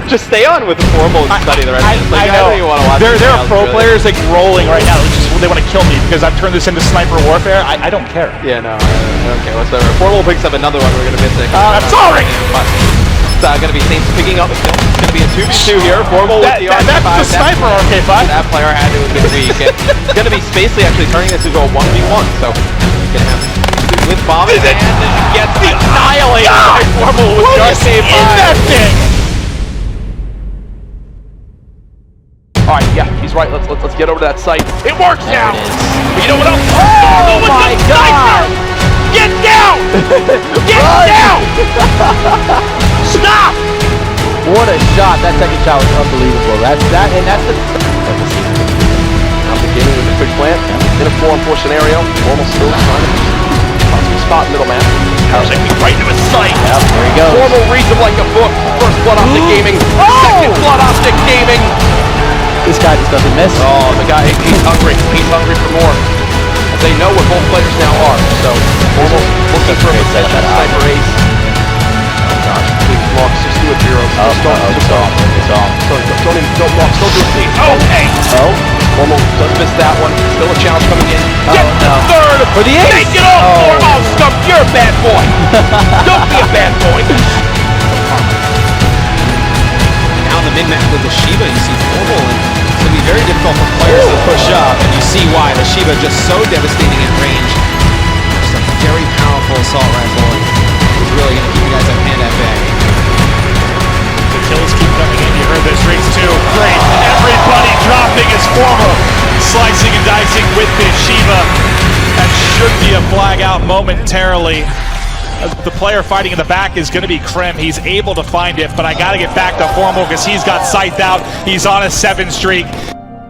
Just stay on with the FormaL and Study the rest of it. Like, I know you want to watch. There are pro players like rolling right now. They want to kill me because I've turned this into sniper warfare. I don't care. Yeah, no, I don't care whatsoever. FormaL picks up another one. We're gonna miss it. I'm sorry. It's gonna be Saints picking up. It's gonna be a 2v2 here. FormaL with the RK5. That's the sniper RK5. That player had to it's gonna be Spacely actually turning this into a 1v1. So it's gonna have with bomb and gets annihilated by FormaL with the RK5. That thing. All right, yeah, he's right. Let's get over to that site. It works now. But you know what else? Oh my God! Get down! Get down! Stop! What a shot. That second shot was unbelievable. That's the... Now beginning with a quick plant. In a 4-on-4 scenario. FormaL still trying to possible spot middleman. Parasite right into his sight. Yep, there he goes. FormaL reads him like a book. First blood optic gaming. Second blood optic gaming. This guy just doesn't miss. Oh, the guy, he's hungry. He's hungry for more. As they know what both players now are. So, FormaL looking for a potential sniper ace. Oh gosh, big blocks. Just do it, Zero. Just don't block. Don't do it. Okay. Oh. FormaL does miss that one. Still a challenge coming in. Get the third for the ace. Take it off, FormaL. Scump, you're a bad boy. Don't be a bad boy. Now in the mid-map with the Shiva, you see FormaL, and it's going to be very difficult for players to push up, and you see why. The Shiva just so devastating at range. Just a very powerful assault rifle, and it's really going to keep you guys at hand at bay. The kills keep coming in. You heard the streaks too. Great. Everybody dropping as FormaL. Slicing and dicing with this Shiva. That should be a flag out momentarily. The player fighting in the back is going to be Krem. He's able to find it, but I got to get back to FormaL because he's got scythed out. He's on a 7 streak.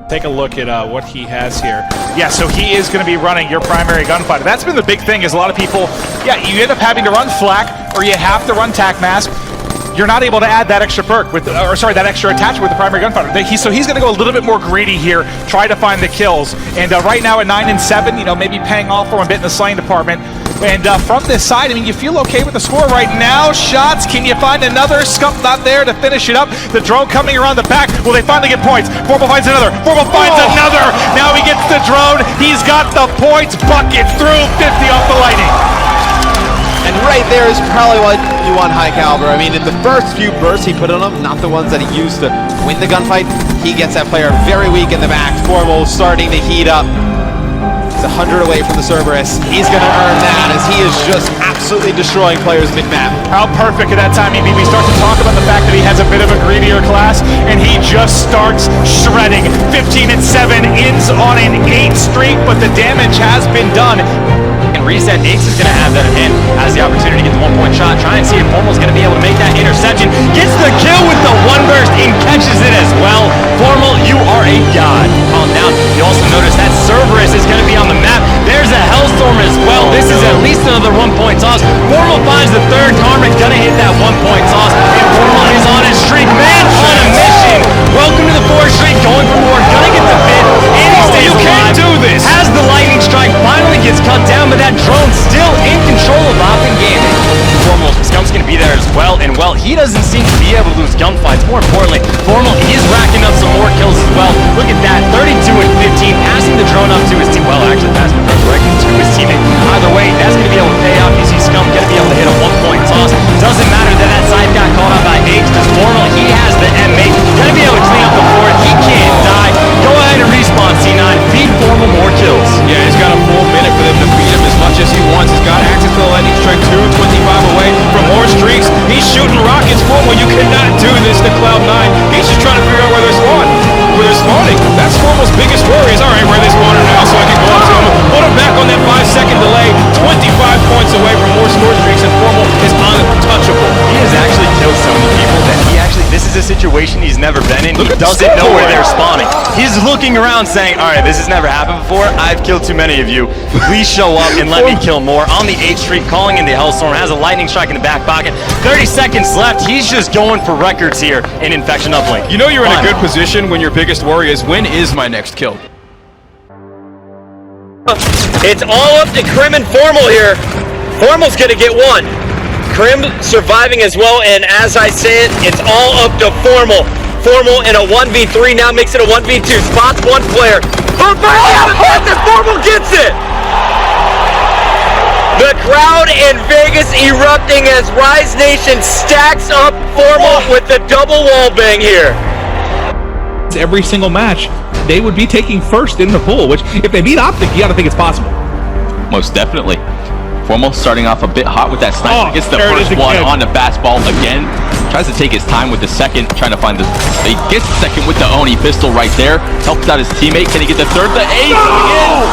Take a look at what he has here. Yeah, so he is going to be running your primary gunfighter. That's been the big thing is a lot of people, yeah, you end up having to run flak or you have to run tac mask. You're not able to add that extra perk with, that extra attachment with the primary gunfighter. So he's going to go a little bit more greedy here, try to find the kills. And right now at 9 and 7, you know, maybe paying off for him a bit in the slaying department. And from this side, I mean, you feel okay with the score right now. Shots, can you find another? Scump not there to finish it up. The drone coming around the back. Will they finally get points? FormaL finds another. FormaL finds another. Now he gets the drone. He's got the points. Buckets through 50 off the Lightning. And right there is probably what you want high caliber. I mean, in the first few bursts he put on them, not the ones that he used to win the gunfight, he gets that player very weak in the back. FormaL starting to heat up. He's 100 away from the Cerberus. He's going to earn that as he is just absolutely destroying players mid-map. How perfect at that time, we start to talk about the fact that he has a bit of a greedier class, and he just starts shredding. 15 and 7, ends on an 8 streak, but the damage has been done. And reset, Ace is going to have that in hand, has the opportunity to get the 1-point shot, try and see if FormaL's going to be able to make that interception. Gets the kill with the 1 burst and catches it as well. FormaL, you are a god. Calm down. You also notice that Cerberus is going to be on the map. There's a Hellstorm as well. This is at least another 1-point toss. FormaL finds the 3rd. Karmic going to hit that 1-point toss. And FormaL is on his streak. Man on a mission. Welcome to the 4th streak. Going for more. Going to get the mid. And he stays alive. You can't do this. Has the lightning strike. Finally gets cut down, but that drone still in control of OpTic Gaming. FormaL, Scump's going to be there as well, and well, he doesn't seem to be able to lose gunfights. More importantly, FormaL is racking up some more kills as well. Look at that, 32 and 15, passing the drone up to his team. Well, actually, passing the drone directly to his teammate. Either way, that's going to be able to pay off. You see Scump going to be able to hit a 1-point toss. Doesn't matter that that side got caught out by Ace, because FormaL, he has the M8. Going to be able to clean up the board. He can't die. Go ahead and respawn, C9. Feed FormaL more kills. Yeah, he's got a full minute for them to feed him as much as he wants. He's got access to the lightning strike 225 away from more streaks. He's shooting rockets. FormaL, you cannot do this to Cloud9. He's just trying to figure out where they're spawning. That's FormaL's biggest worry is, all right, where are they spawning now so I can go up to him. Put him back on that 5-second delay. 25 points away from more score streaks. He doesn't know where they're spawning. He's looking around saying, all right, this has never happened before. I've killed too many of you. Please show up and let me kill more. On the 8th Street, calling in the Hellstorm, has a lightning strike in the back pocket. 30 seconds left. He's just going for records here in Infection Uplink. You know you're in a good position when your biggest worry is, when is my next kill? It's all up to Krim and FormaL here. FormaL's gonna get one. Krim surviving as well, and as I said, it's all up to FormaL. FormaL in a 1v3, now makes it a 1v2. Spots one player. But FormaL gets it! The crowd in Vegas erupting as Rise Nation stacks up FormaL with the double wall bang here. Every single match, they would be taking first in the pool, which if they beat OpTic, you gotta think it's possible. Most definitely. FormaL starting off a bit hot with that sniper. Gets the first one on the fastball again. Tries to take his time with the second, trying to find the... He gets the second with the Oni pistol right there. Helps out his teammate. Can he get the third? The ace again!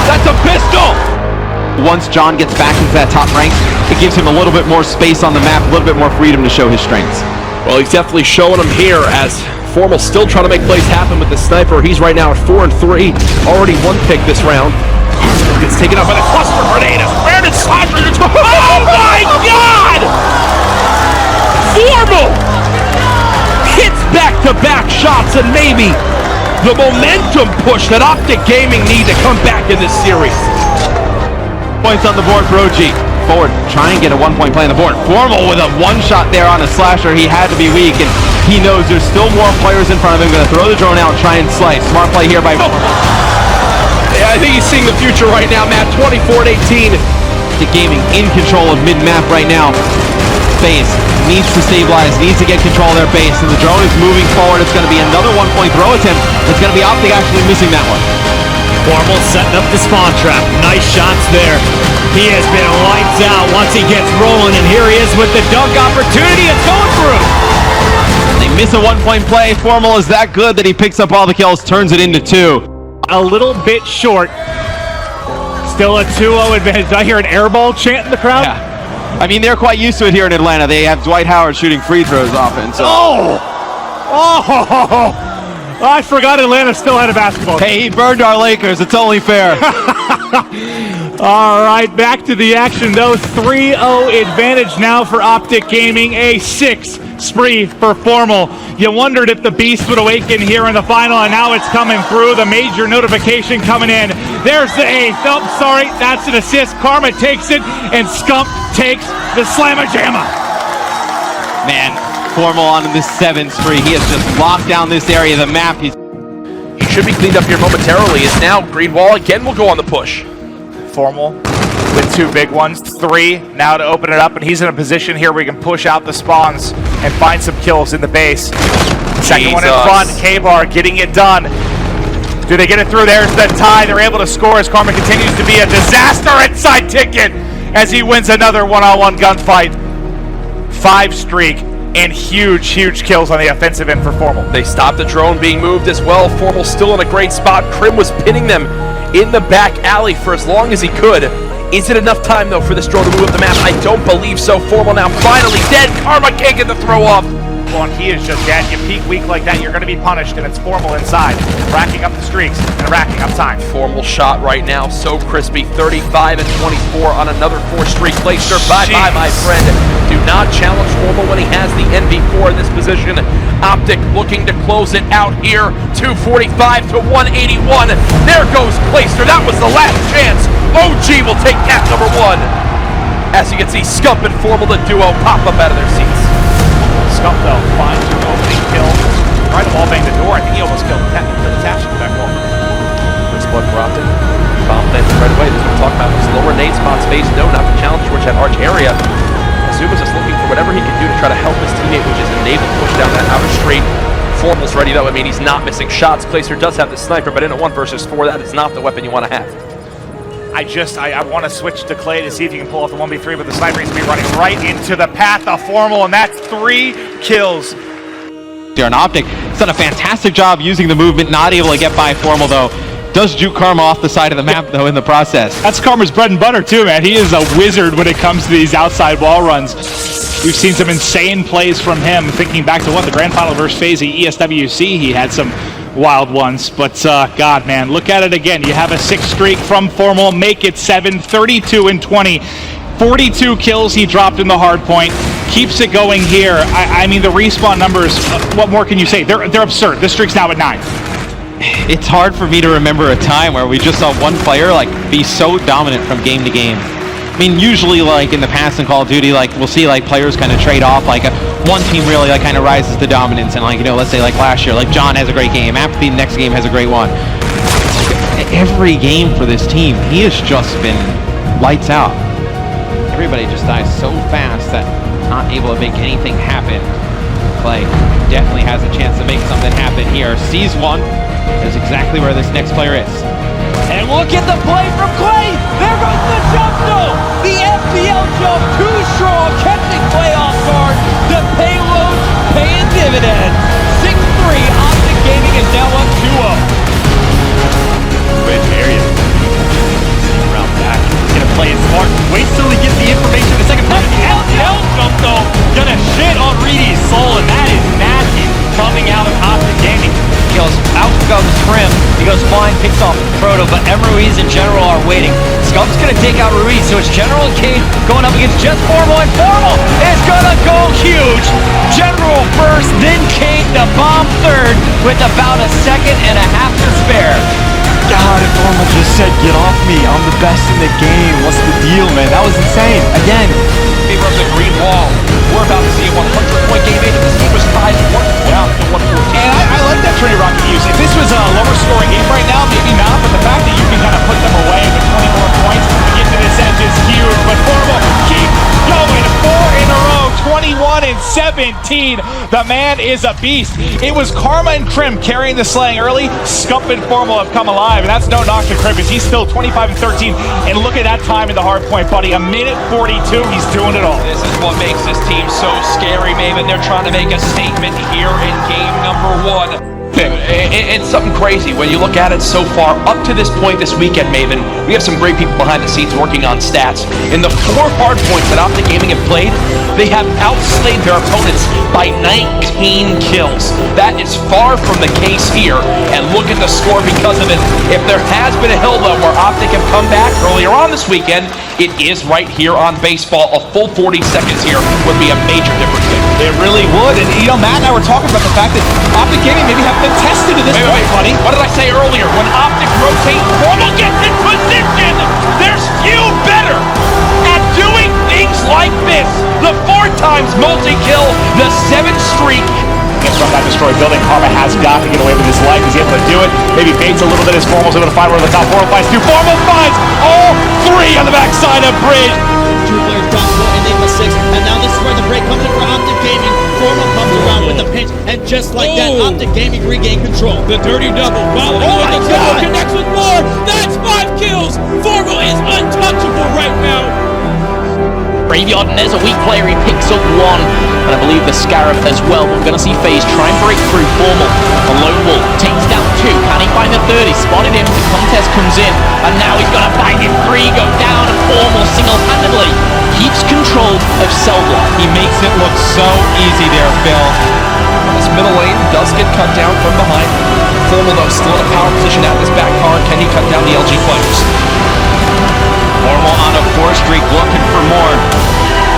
That's a pistol! Once John gets back into that top rank, it gives him a little bit more space on the map, a little bit more freedom to show his strengths. Well, he's definitely showing them here as FormaL still trying to make plays happen with the sniper. He's right now at 4-3, already one pick this round. Gets taken up by the cluster grenade. Brandon Slasher. Oh my God! FormaL hits back-to-back shots, and maybe the momentum push that OpTic Gaming need to come back in this series. Points on the board for OG. Forward, try and get a 1-point play on the board. FormaL with a one-shot there on a slasher. He had to be weak, and he knows there's still more players in front of him. Going to throw the drone out, try and slice. Smart play here by Yeah, I think he's seeing the future right now, Matt. 24-18. The Gaming in control of mid-map right now. Base needs to stabilize, needs to get control of their base, and the drone is moving forward. It's going to be another 1-point throw attempt. It's going to be OpTic actually missing that one. FormaL setting up the spawn trap. Nice shots there. He has been lights out once he gets rolling, and here he is with the dunk opportunity. It's going through. They miss a 1-point play. FormaL is that good that he picks up all the kills, turns it into 2. A little bit short. Still a 2-0 advantage. Did I hear an airball chant in the crowd? Yeah. I mean, they're quite used to it here in Atlanta. They have Dwight Howard shooting free throws often. So. Oh! I forgot Atlanta still had a basketball team. Hey, he burned our Lakers. It's only fair. All right, back to the action, though. 3-0 advantage now for OpTic Gaming. A 6 spree for FormaL. You wondered if the beast would awaken here in the final, and now it's coming through. The major notification coming in. There's the 8th. Oh, sorry, that's an assist. Karma takes it, and Scump takes the slamma-jamma. Man, FormaL on this 7th spree. He has just locked down this area of the map. He should be cleaned up here momentarily. As now Green Wall again will go on the push. FormaL with 2 big ones, 3 now to open it up, and he's in a position here where he can push out the spawns and find some kills in the base. Second one in front, K-Bar getting it done. Do they get it through? There's the tie. They're able to score as Karma continues to be a disaster inside Ticket as he wins another one-on-one gunfight. 5 streak and huge kills on the offensive end for FormaL. They stopped the drone being moved as well. FormaL still in a great spot. Krim was pinning them in the back alley for as long as he could. Is it enough time, though, for this drone to move up the map? I don't believe so. FormaL now finally dead. Karma can't get the throw off. Well, he is just dead. You peek weak like that, you're going to be punished, and it's FormaL inside, racking up the streaks and racking up time. FormaL shot right now, so crispy. 35 and 24 on another 4-streak Glacier. Bye-bye, my friend. Do not challenge FormaL when he has the NV4 in this position. OpTic looking to close it out here. 245 to 181. There goes Glacier. That was the last chance. OG will take cap number 1. As you can see, Scump and FormaL, the duo, pop up out of their seats. Scump, though, finds an opening kill. Tried to wall bang the door. I think he almost killed Tash in that wall. First blood for OpTic. Bomb planted right away. This is what we're talking about. Slower nade spot space. No, not the challenge towards that arch area. Azuma's just looking for whatever he can do to try to help his teammate, which is enable push down that outer street. FormaL's ready, though. I mean, he's not missing shots. Glacier does have the sniper, but in a 1 versus 4, that is not the weapon you want to have. I want to switch to Clay to see if you can pull off the 1v3, but the sniper needs to be running right into the path of FormaL, and that's 3 kills. Here on OpTic, he's done a fantastic job using the movement, not able to get by FormaL though. Does juke Karma off the side of the map, though, in the process. That's Karma's bread and butter, too, man. He is a wizard when it comes to these outside wall runs. We've seen some insane plays from him. Thinking back to the grand final versus FaZe ESWC, he had some wild ones. But, God, man, look at it again. You have a 6 streak from FormaL, make it 7, 32 and 20. 42 kills he dropped in the hard point. Keeps it going here. I mean, the respawn numbers, what more can you say? They're absurd. This streak's now at 9. It's hard for me to remember a time where we just saw one player be so dominant from game to game. I mean, usually in the past in Call of Duty, we'll see players kind of trade off. One team really kind of rises to dominance, and let's say last year, John has a great game. After the next game has a great one. Every game for this team, he has just been lights out. Everybody just dies so fast that not able to make anything happen. Clay definitely has a chance to make something happen here. Sees one. Is exactly where this next player is. And look at the play from Clay! There goes the jump though! The FPL jump too strong, catching Clay off guard. The payload's paying dividends. 6-3, OpTic Gaming is now up 2-0. Great area. Around back. He's gonna play it smart. Wait till he gets the information in the second play. LL jump though! Gonna shit on Reedy's soul, and that is nasty coming out of OpTic Gaming. Kills. Out comes Prim. He goes flying, picks off Proto, but Ruiz and General are waiting. Scump's gonna take out Ruiz, so it's General and Cade going up against just FormaL, and FormaL is gonna go huge. General first, then Cade the bomb third with about a second and a half to spare. God, if FormaL just said, get off me, I'm the best in the game. What's the deal, man? That was insane. Again. Favor of the green wall. We're about to see a 100-point game. This game was tied 1-1 to 114. And I like that Trinity Rocket use. If this was a lower scoring game right now, maybe not, but the fact that you can kind of put them away with 20 more points to get to this edge is huge. But FormaL keep going. 4 in a row, 21 and 17. The man is a beast. It was Karma and Crim carrying the slaying early. Scump and FormaL have come alive, and that's no knock to Crim, because he's still 25 and 13. And look at that time in the hard point, buddy. 1:42. He's doing it all. This is what makes this team so scary, Maven. They're trying to make a statement here in game number 1. It's something crazy when you look at it so far. Up to this point this weekend, Maven, we have some great people behind the scenes working on stats. In the 4 hard points that OpTic Gaming have played, they have outslayed their opponents by 19 kills. That is far from the case here, and look at the score because of it. If there has been a hill, though, where OpTic have come back earlier on this weekend, it is right here on baseball. A full 40 seconds here would be a major difference maker. It really would. And, Matt and I were talking about the fact that OpTic Gaming maybe haven't been tested to this point. Wait, buddy. What did I say earlier? When OpTic rotate, FormaL gets in position. There's few better at doing things like this. The 4 times multi-kill, the 7th streak. Gets from that destroyed building. Karma has got to get away with his life. He's able to do it. Maybe baits a little bit as FormaL's able to find where the top 4 finds 2. FormaL finds all 3 on the backside of Bridge. 2 players drop 4 and Enigma 6, and now this is where the break comes in for OpTic Gaming. FormaL comes around with the pinch, and just like that, OpTic Gaming regain control. The dirty double, following with the triple, connects with more. That's 5 kills. FormaL is untouchable right now. Graveyard, and there's a weak player, he picks up 1, and I believe the Scarab as well. We're going to see FaZe try and break through. FormaL, the Lone Wolf, takes down 2, can he find the 30? Spotted him, the contest comes in, and now he's going to find him 3, go down, and FormaL single-handedly keeps control of Cell Block. He makes it look so easy there, Phil. This middle lane does get cut down from behind. FormaL, though, still in a power position at this back card. Can he cut down the LG players? FormaL on a 4 streak, looking for more.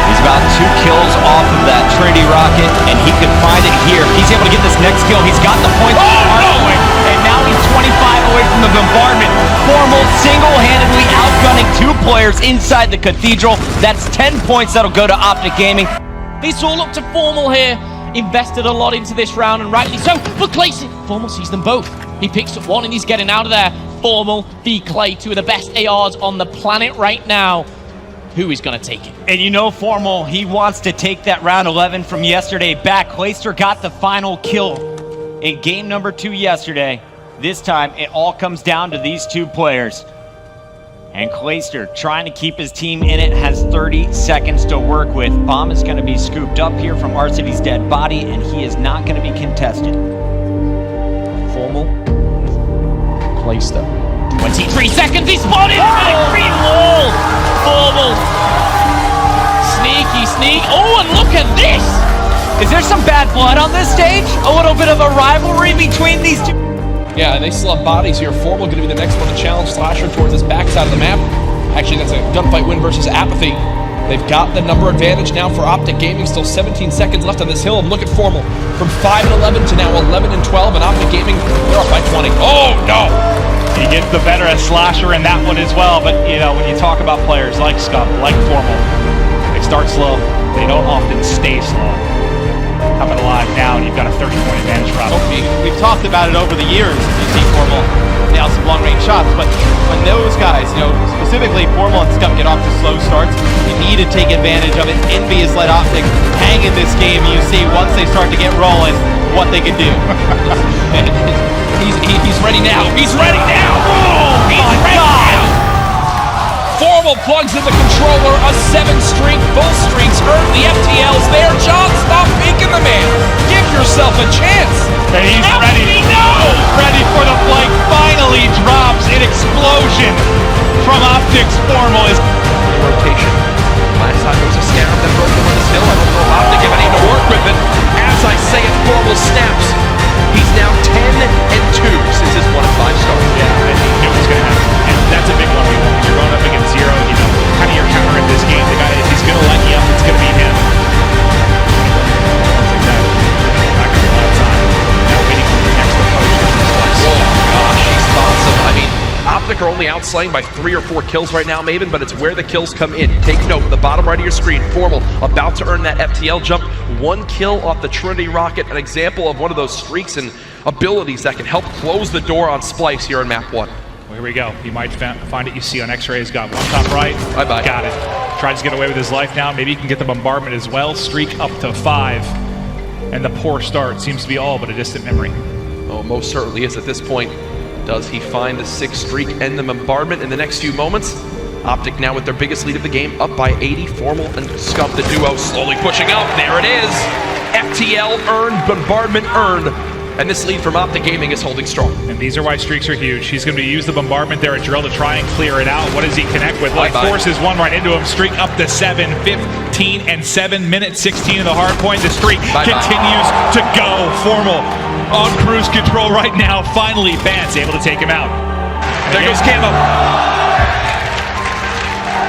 He's about 2 kills off of that Trinity Rocket, and he could find it here. He's able to get this next kill. He's got the points. And now he's 25 away from the bombardment. FormaL single-handedly outgunning 2 players inside the Cathedral. That's 10 points that'll go to OpTic Gaming. It's all up to FormaL here. Invested a lot into this round, and rightly so. But Clayson, FormaL sees them both. He picks up 1 and he's getting out of there. FormaL v Clay, 2 of the best ARs on the planet right now. Who is going to take it? And FormaL, he wants to take that round 11 from yesterday back. Clayster got the final kill in game number 2 yesterday. This time, it all comes down to these 2 players. And Clayster, trying to keep his team in it, has 30 seconds to work with. Bomb is going to be scooped up here from Arcity's dead body, and he is not going to be contested. FormaL, Clayster. 23 seconds, he spotted him in a green wall! FormaL. Sneaky sneak. Oh, and look at this! Is there some bad blood on this stage? A little bit of a rivalry between these two? Yeah, and they still have bodies here. FormaL going to be the next one to challenge Slasher towards his backside of the map. Actually, that's a gunfight win versus Apathy. They've got the number advantage now for OpTic Gaming. Still 17 seconds left on this hill. And look at FormaL. From 5 and 11 to now 11 and 12. And OpTic Gaming, they're up by 20. Oh, no! He gets the better of Slasher in that one as well. But, you know, when you talk about players like Scump, like FormaL, they start slow. They don't often stay slow. Coming alive now, and you've got a 30-point advantage for OpTic. We've talked about it over the years. You see FormaL nail some long-range shots, but when those guys, you know, specifically FormaL and Scump get off to slow starts, you need to take advantage of it. Envy has let OpTic hang in this game. You see once they start to get rolling, what they can do. He's ready now. He's ready now. Oh, he's ready now. FormaL plugs in the controller. A 7-streak, full streaks earn the FTLs there. John, stop faking the man. Give yourself a chance. And he's ready. Ready for the flank. Finally drops an explosion from OpTic's FormaL. Is rotation. Last time it was a scarab that broke him on this hill. I don't know if OpTic have any to work with it. As I say it, FormaL snaps. He's now 10 and 2 since his 1 and 5 start. Yeah, I knew it was going to happen. And that's a big one. When you're going up against zero, you know, kind of your counter in this game. The guy, if he's going to let you up, it's going to be him. Like that. Not going to be a lot of time. Now waiting for the next approach. Oh gosh, he's awesome. I mean, OpTic are only outslaying by 3 or 4 kills right now, Maven, but it's where the kills come in. Take note, the bottom right of your screen, FormaL about to earn that FTL jump. 1 kill off the Trinity rocket, an example of one of those streaks and abilities that can help close the door on Splice here in map 1. Well, here we go. You might find it. You see on X-Rays, got one top right. Bye-bye. Got it. Tries to get away with his life now. Maybe he can get the bombardment as well. Streak up to 5. And the poor start seems to be all but a distant memory. Oh, most certainly is at this point. Does he find the 6th streak and the bombardment in the next few moments? OpTic now with their biggest lead of the game, up by 80. FormaL and Scump, the duo, slowly pushing up. There it is. FTL earned, bombardment earned. And this lead from OpTic Gaming is holding strong. And these are why streaks are huge. He's going to use the bombardment there at Drill to try and clear it out. What does he connect with? Well, he forces one right into him. Streak up to 7, 15 and 7 minutes 16 of the hard point. The streak continues to go. FormaL on cruise control right now. Finally, Bance able to take him out. And there goes Camo.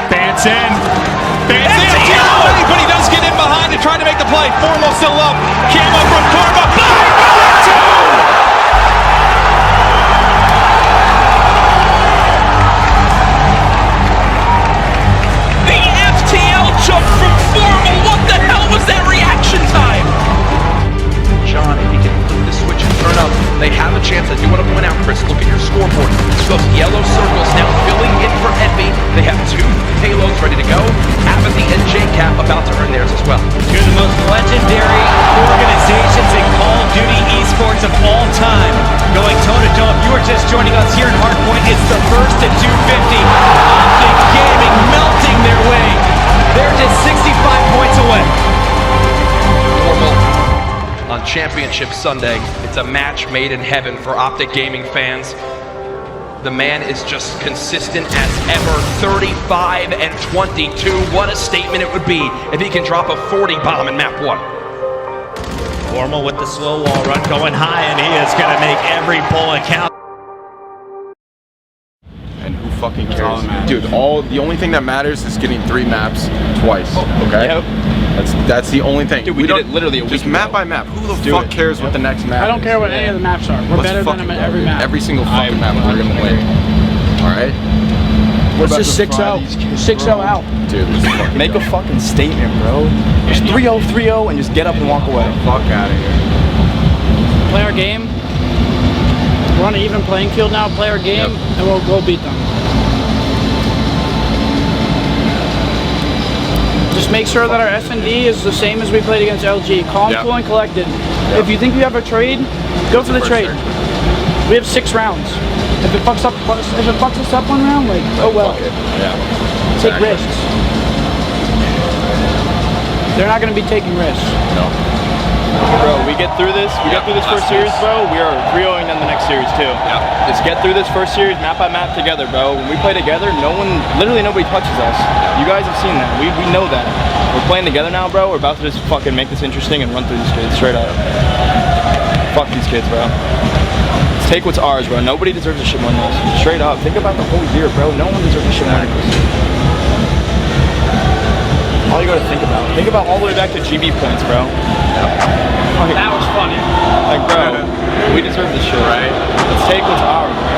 Bance in. Bance in. But he does get in behind and try to make the play. FormaL still up. Camo from Karma. The FTL jump from FormaL. What the hell was that reaction time? John, if he can flip the switch and turn up, they have a chance. I do want to point out, Chris, look at your scoreboard. Those yellow circles now filling in for Envy. They have 2 payloads ready to go. Apathy and JCap about to earn theirs as well. Two of the most legendary organizations in Call of Duty esports of all time. Going toe-to-toe. If you are just joining us here in Hardpoint, it's the first to 250. OpTic Gaming melting their way. They're just 65 points away. FormaL on Championship Sunday. It's a match made in heaven for OpTic Gaming fans. The man is just consistent as ever. 35 and 22. What a statement it would be if he can drop a 40 bomb in map 1. FormaL with the slow wall run going high, and he is going to make every bullet count. And who fucking cares? Dude, the only thing that matters is getting 3 maps twice, okay? Yep. That's the only thing. Dude, we did it literally a week just map by map. Who the fuck cares what the next map is? I don't care what any of the maps are. We're better than them at every map. Every single fucking map we're gonna win. Alright? What's this 6-0? 6-0 out. Dude, make a fucking statement, bro. Just 3-0, 3-0, and just get up and walk away. Fuck out of here. Play our game. We're on an even playing field now. Play our game, and we'll beat them. Just make sure that our F&D is the same as we played against LG. Calm, cool, and collected. If you think you have a trade, go for the trade. We have 6 rounds. If it fucks us up 1 round, like, oh well. Take risks. They're not going to be taking risks. No. Bro, we get through this. We get through this first series, bro. We are 3-0 in the next series too. Yeah. Just get through this first series, map by map together, bro. When we play together, literally nobody touches us. You guys have seen that. We know that. We're playing together now, bro. We're about to just fucking make this interesting and run through these kids straight up. Fuck these kids, bro. Let's take what's ours, bro. Nobody deserves a shit more than this. Straight up. Think about the whole year, bro. No one deserves a shit more than this. All you gotta think about all the way back to GB points, bro. Like, that was funny. Like, bro, we deserve this shit. Right. Let's take what's ours, bro.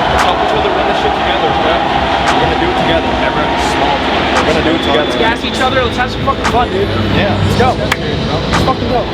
Let's help each other win this shit together, bro. We're gonna do it together. Everyone's small. We're gonna do it together. Let's gas each other. Let's have some fucking fun, dude. Yeah, let's go. Let's fucking go.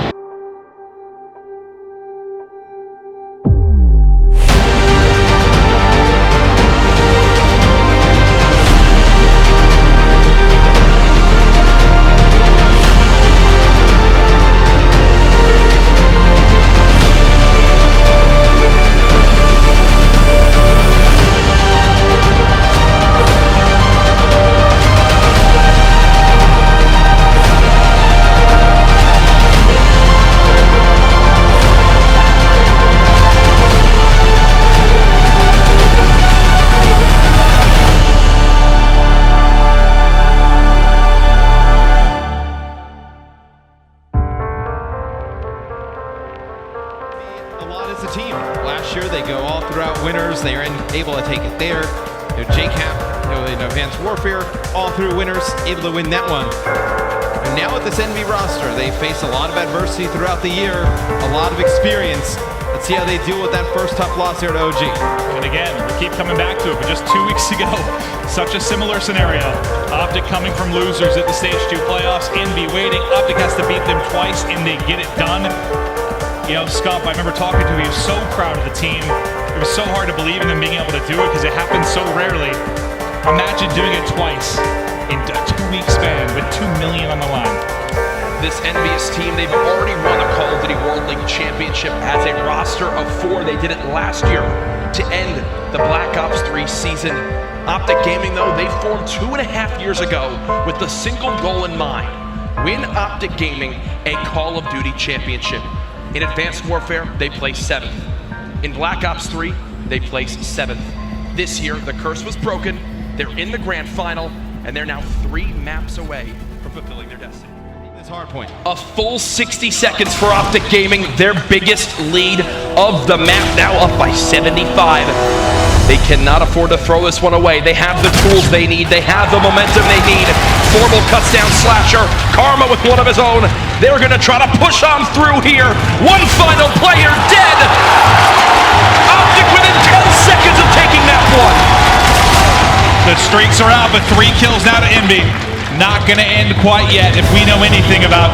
as a team. Last year they go all throughout winners. They are able to take it there. JCap, in Advanced Warfare, all through winners, able to win that one. And now with this NV roster, they face a lot of adversity throughout the year, a lot of experience. Let's see how they deal with that first tough loss here at OG. And again, we keep coming back to it, but just 2 weeks ago, such a similar scenario. OpTic coming from losers at the Stage 2 playoffs, NV waiting. OpTic has to beat them twice, and they get it done. You know, Scump, I remember talking to him, he was so proud of the team. It was so hard to believe in them being able to do it because it happens so rarely. Imagine doing it twice in a 2-week span with $2 million on the line. This envious team, they've already won a Call of Duty World League Championship as a roster of 4. They did it last year to end the Black Ops 3 season. OpTic Gaming, though, they formed 2.5 years ago with the single goal in mind. Win OpTic Gaming a Call of Duty Championship. In Advanced Warfare, they placed 7th. In Black Ops 3, they placed 7th. This year, the curse was broken. They're in the grand final, and they're now 3 maps away from fulfilling their destiny. Hardpoint. A full 60 seconds for OpTic Gaming, their biggest lead of the map, now up by 75. They cannot afford to throw this one away. They have the tools they need. They have the momentum they need. FormaL cuts down Slasher. Karma with one of his own. They're going to try to push on through here. One final player dead. OpTic within 10 seconds of taking that one. The streaks are out, but 3 kills now to Envy. Not going to end quite yet if we know anything about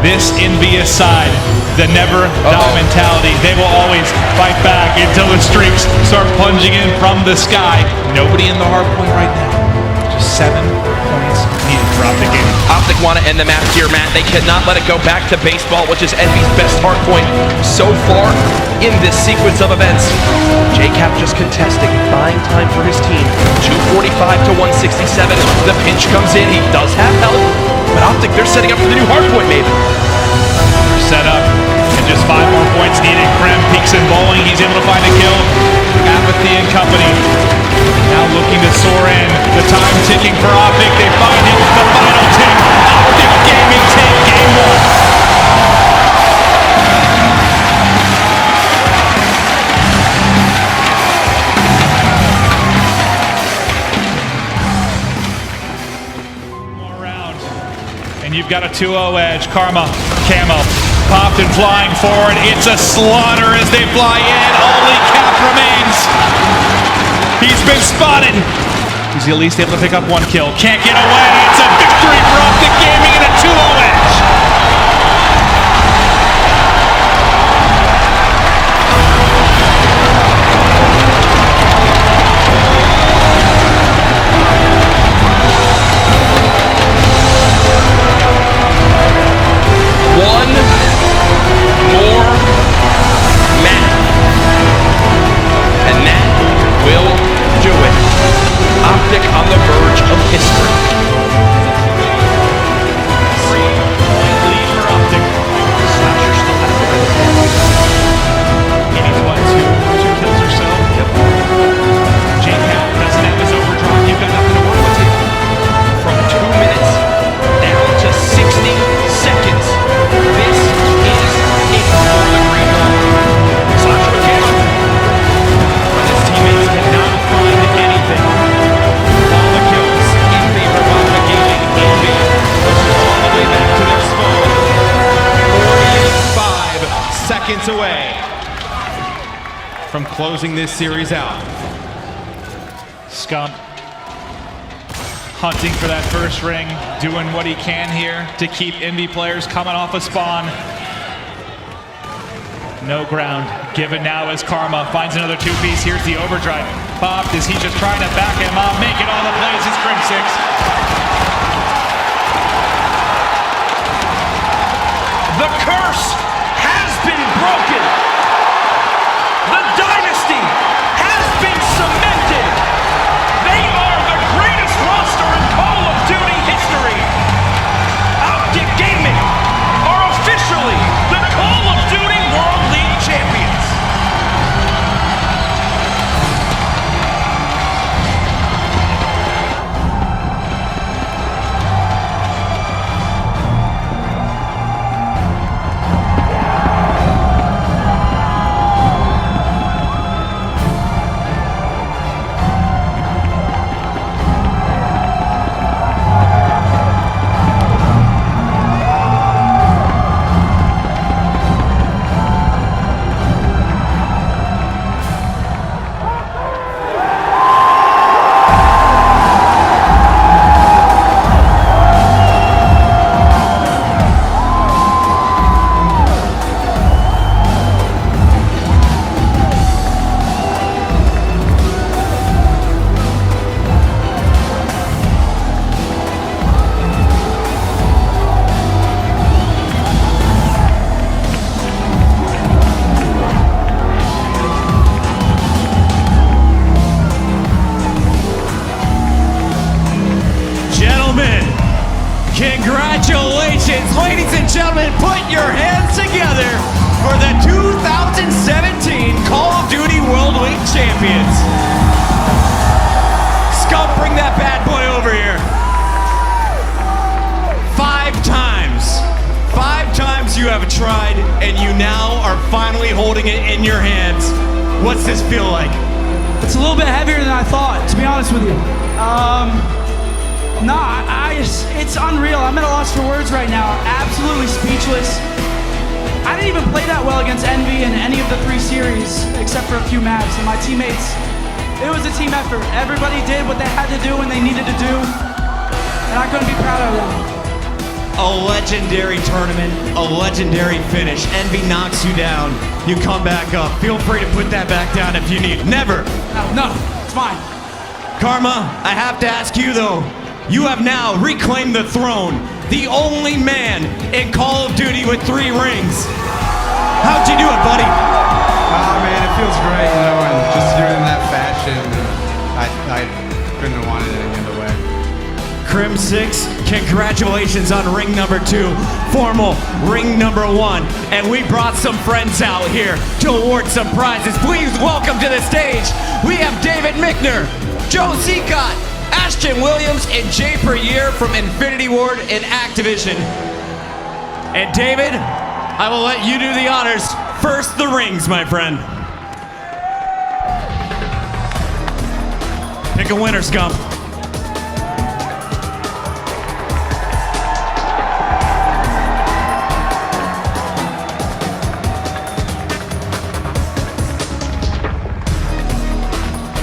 this envious side. The never die mentality. They will always fight back until the streaks start plunging in from the sky. Nobody in the hard point right now. Just 7 points needed for OpTic Gaming. OpTic want to end the map here, Matt. They cannot let it go back to baseball, which is Envy's best hard point so far in this sequence of events. JCap just contesting, buying time for his team. 245 to 167. The pinch comes in. He does have help, but OpTic, they're setting up for the new hard point, maybe. They're set up, and just 5 more points needed. Krem peeks and bowling. He's able to find a kill. Apathy and company now looking to soar in. The time ticking for OpTic. They find him. The final tick. OpTic Gaming take game 1. And you've got a 2-0 edge. Karma, Camo, popped and flying forward. It's a slaughter as they fly in. Only Cap remains. He's been spotted. He's at least able to pick up 1 kill. Can't get away. It's a victory for OpTic Gaming and a 2-0 edge. from closing this series out. Scump hunting for that first ring, doing what he can here to keep Envy players coming off a spawn. No ground given now as Karma finds another two-piece. Here's the overdrive. Popped as he's just trying to back him up, making all the plays. It's Crim 6. The curse has been broken. The dynasty has been cemented. They are the greatest roster in Call of Duty history. OpTic Gaming are officially the Call of Duty World League champions. Congratulations, ladies and gentlemen, put your hands together for the 2017 Call of Duty World League champions. Scump, bring that bad boy over here. 5 times you have tried, and you now are finally holding it in your hands. What's this feel like? It's a little bit heavier than I thought, to be honest with you. No, it's unreal. I'm at a loss for words right now. Absolutely speechless. I didn't even play that well against Envy in any of the 3 series, except for a few maps. And my teammates, it was a team effort. Everybody did what they had to do when they needed to do. And I couldn't be prouder of them. A legendary tournament, a legendary finish. Envy knocks you down. You come back up. Feel free to put that back down if you need. Never. No, it's fine. Karma, I have to ask you though. You have now reclaimed the throne, the only man in Call of Duty with 3 rings. How'd you do it, buddy? Oh man, it feels great, you know, and just do it in that fashion. I couldn't have wanted it any other way. Crim 6, congratulations on ring number 2, FormaL ring number 1, and we brought some friends out here to award some prizes. Please welcome to the stage, we have David Michner, Joe Seacott, Ashton Williams, and Jay Perrier from Infinity Ward and Activision. And David, I will let you do the honors. First, the rings, my friend. Pick a winner, Scump.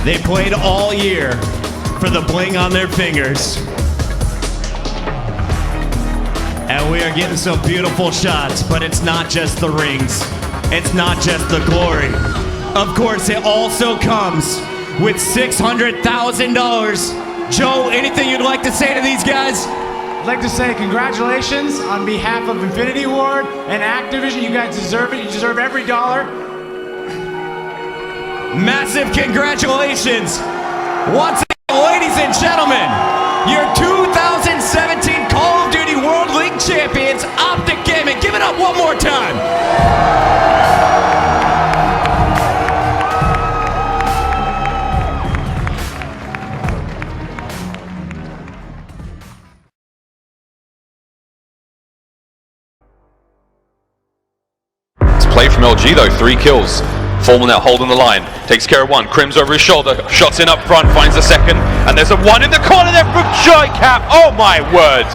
They played all year for the bling on their fingers. And we are getting some beautiful shots, but it's not just the rings. It's not just the glory. Of course, it also comes with $600,000. Joe, anything you'd like to say to these guys? I'd like to say congratulations on behalf of Infinity Ward and Activision. You guys deserve it. You deserve every dollar. Massive congratulations. Once again, ladies and gentlemen, your 2017 Call of Duty World League champions, OpTic Gaming. Give it up one more time. Play from LG though, 3 kills. FormaL now holding the line, takes care of 1, Crim's over his shoulder, shots in up front, finds the second, and there's a 1 in the corner there from Joycap, oh my word!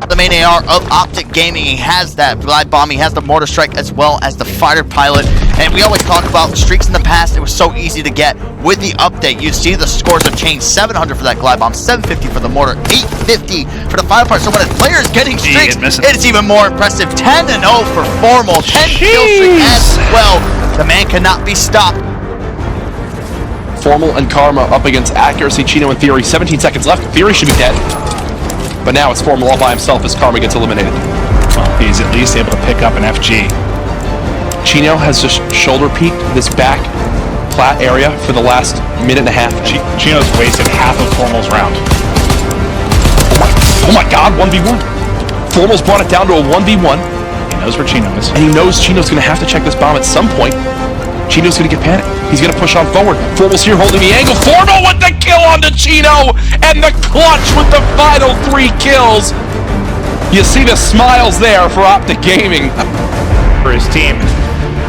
The main AR of OpTic Gaming, he has that live bomb, he has the mortar strike as well as the fighter pilot, And we always talk about streaks in the past, it was so easy to get. With the update, you see the scores have changed. 700 for that glide bomb, 750 for the mortar, 850 for the final part. So when a player is getting streaks, it's even more impressive. 10-0 for FormaL, 10 kill streak as well. The man cannot be stopped. FormaL and Karma up against Accuracy, Chino, and Theory. 17 seconds left. Theory should be dead. But now it's FormaL all by himself as Karma gets eliminated. Well, he's at least able to pick up an FG. Chino has just shoulder peeked this back plat area for the last minute and a half. Chino's wasted half of FormaL's round. Oh my god, 1v1. FormaL's brought it down to a 1v1. He knows where Chino is. And he knows Chino's going to have to check this bomb at some point. Chino's going to get panicked. He's going to push on forward. FormaL's here holding the angle. FormaL with the kill onto Chino! And the clutch with the final 3 kills. You see the smiles there for OpTic Gaming. For his team.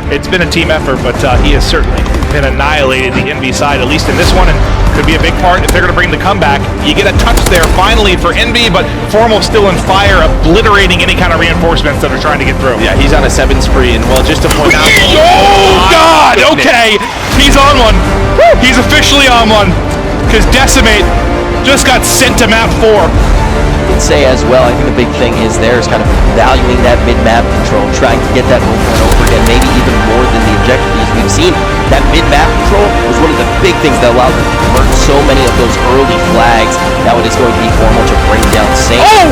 It's been a team effort, but he has certainly been annihilated the Envy side, at least in this one, and could be a big part if they're going to bring the comeback. You get a touch there finally for Envy, but FormaL still in fire, obliterating any kind of reinforcements that are trying to get through. Yeah, he's on a 7 spree, and well, just to point out... Oh, God! Okay, he's on one. He's officially on one, because Decimate just got sent to map 4. Say as well, I think the big thing is there is kind of valuing that mid-map control, trying to get that over and over again, maybe even more than the objective, because we've seen that mid-map control was one of the big things that allowed them to convert so many of those early flags. Now it is going to be FormaL to bring down Saint. Oh!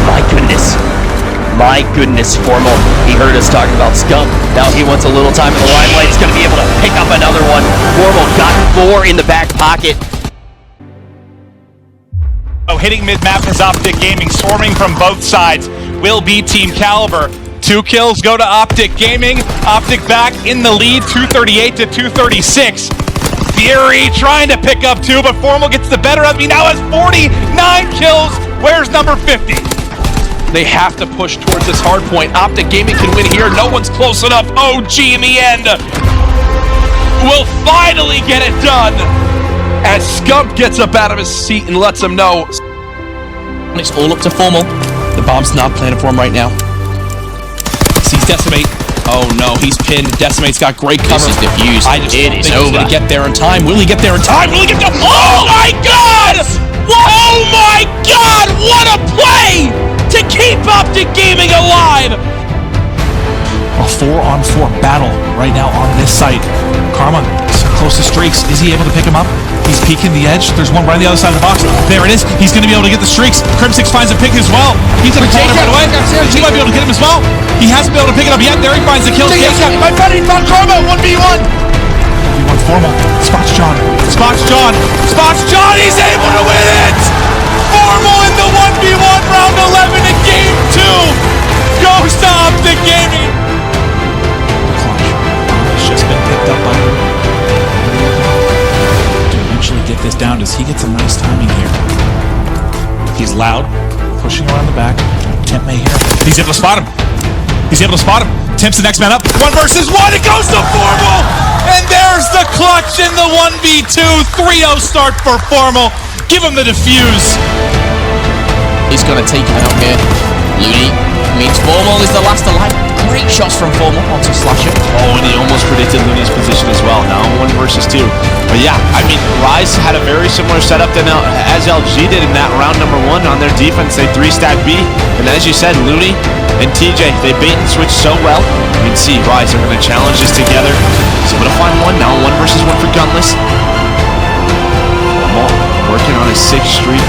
My goodness. My goodness, FormaL. He heard us talking about Scump. Now he wants a little time in the limelight. He's going to be able to pick up another one. FormaL got 4 in the back pocket. Oh, hitting mid-map is OpTic Gaming, swarming from both sides. Will be Team Caliber. 2 kills go to OpTic Gaming. OpTic back in the lead, 238 to 236. Fury trying to pick up 2, but FormaL gets the better of me. Now has 49 kills. Where's number 50? They have to push towards this hard point. OpTic Gaming can win here. No one's close enough. OG in the end will finally get it done. As Scump gets up out of his seat and lets him know. It's all up to FormaL. The bomb's not planted for him right now. Sees Decimate. Oh no, he's pinned. Decimate's got great cover. This is diffused. I just don't think he's going to get there in time. Will he get there in time? Will he get there? Oh my god! Oh my god! What a play to keep OpTic Gaming alive! A 4-on-4 battle right now on this site. Karma so close to streaks. Is he able to pick him up? He's peeking the edge. There's one right on the other side of the box. There it is. He's going to be able to get the streaks. Crim6 finds a pick as well. He's going to call him right away. He might be able to get him as well. He hasn't been able to pick it up yet. There he finds the kill. My buddy found Karma, 1v1. 1v1 FormaL. Spots John. Spots John. Spots John. He's able to win it. FormaL in the 1v1 round 11 in game 2 goes to OpTic Gaming. Just been picked up by him. To eventually get this down, does he get some nice timing here? He's loud, pushing around the back. Temp may hear him. He's able to spot him. He's able to spot him. Temp's the next man up. 1 versus 1. It goes to FormaL. And there's the clutch in the 1v2. 3-0 start for FormaL. Give him the defuse. He's going to take him out here. Looney means FormaL is the last alive. Great shots from FormaL onto Slasher. Oh, and he almost predicted Looney's position as well. Now 1 versus 2. But yeah, I mean, Rise had a very similar setup than as LG did in that round number 1 on their defense. They 3-stack B. And as you said, Looney and TJ, they bait and switch so well. You can see Rise are going to challenge this together. He's able to find 1 now. 1 versus 1 for Gunless. FormaL working on his 6th streak.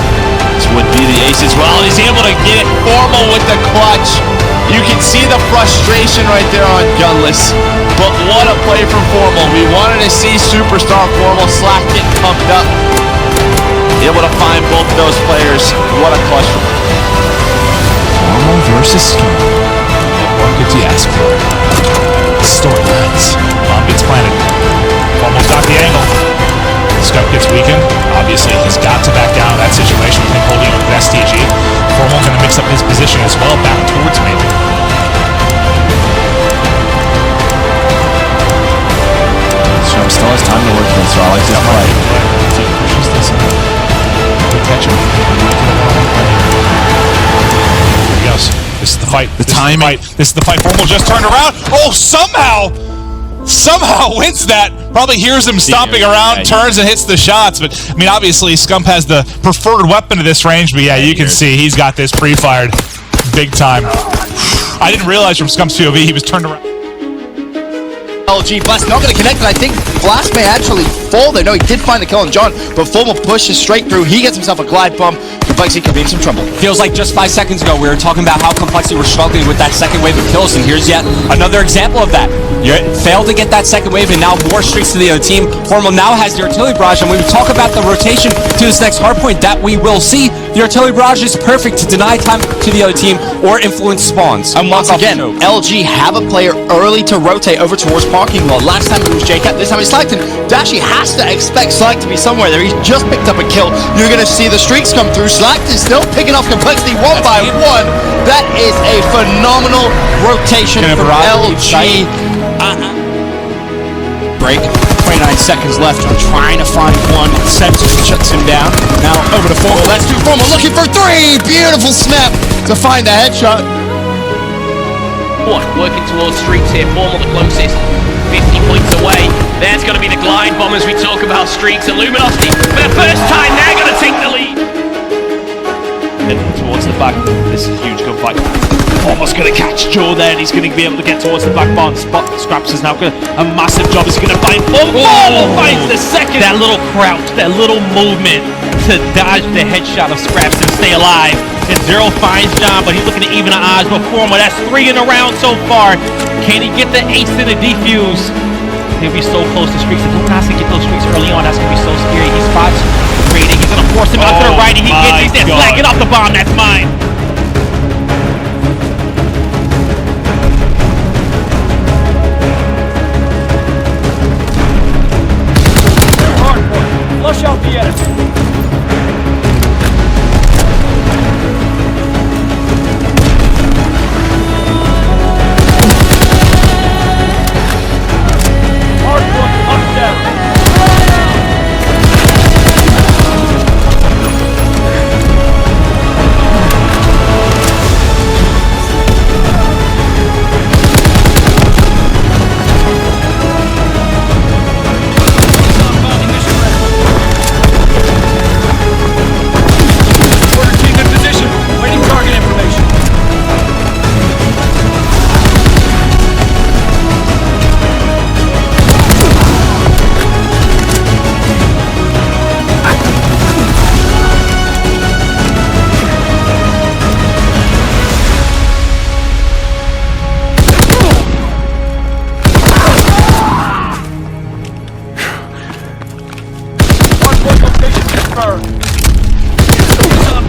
This would be the ace as well. And he's able to get it. FormaL with the clutch. You can see the frustration right there on Gunless. But what a play from FormaL. We wanted to see superstar FormaL. Slack getting pumped up. Able to find both of those players. What a clutch from FormaL versus Scump. What could you ask for? Storylines. Bomb gets planted. FormaL's got the angle. Scump gets weakened. Obviously, he's got to back down in that situation with him holding up with STG. FormaL going to mix up his position as well, back towards me. Scump still has time to work this, so I like this play. He pushes this in. Good catch him. Here he goes. This is the fight. The timing. This is the fight. FormaL just turned around. Oh, somehow wins that. Probably hears him stomping around, turns and hits the shots. But, I mean, obviously, Scump has the preferred weapon to this range. But, yeah, you can see he's got this pre-fired big time. I didn't realize from Scump's POV he was turned around. LG Blast not going to connect, and I think Blast may actually fall there. No, he did find the kill on John, but FormaL pushes straight through. He gets himself a glide bomb. Complexity could be in some trouble. Feels like just 5 seconds ago we were talking about how Complexity were struggling with that second wave of kills, and here's yet another example of that. You failed to get that second wave, and now more streaks to the other team. FormaL now has the artillery barrage, and when we talk about the rotation to this next hardpoint that we will see, the artillery barrage is perfect to deny time to the other team or influence spawns. And once again, LG have a player early to rotate over towards parking lot. Last time it was JCap, this time it's Slackton. Dashy has to expect Slack to be somewhere there. He's just picked up a kill. You're going to see the streaks come through. Slackton still picking off Complexity one by one. That is a phenomenal rotation from LG. Break. 29 seconds left. I'm trying to find one. Sebs shuts him down. Now over to FormaL. That's two FormaL looking for 3. Beautiful snap to find the headshot. Working towards streaks here. FormaL the closest. 50 points away. There's going to be the glide bomb as we talk about streaks. And Luminosity, for the first time, they're going to take the lead. And towards the back. This is a huge gunfight. Almost going to catch Joe there, and he's going to be able to get towards the back bar and spot Scraps is now going to a massive job. Is he going to find FormaL finds the second. That little crouch, that little movement to dodge the headshot of Scraps and stay alive. And Zero finds John, but he's looking to even the odds. But FormaL, that's 3 in a round so far. Can he get the ace in the defuse? He'll be so close to streaks. If he has to get those streaks early on, that's going to be so scary. He spots Brady. He's going to force him out to the right, and he gets. He's there. Flag it off the bomb. That's mine. Flush out the enemy.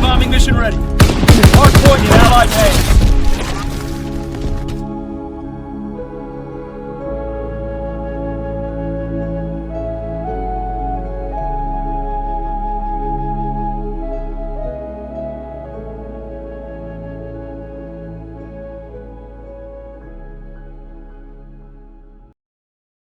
Bombing mission ready. Hardpoint in Allied hands.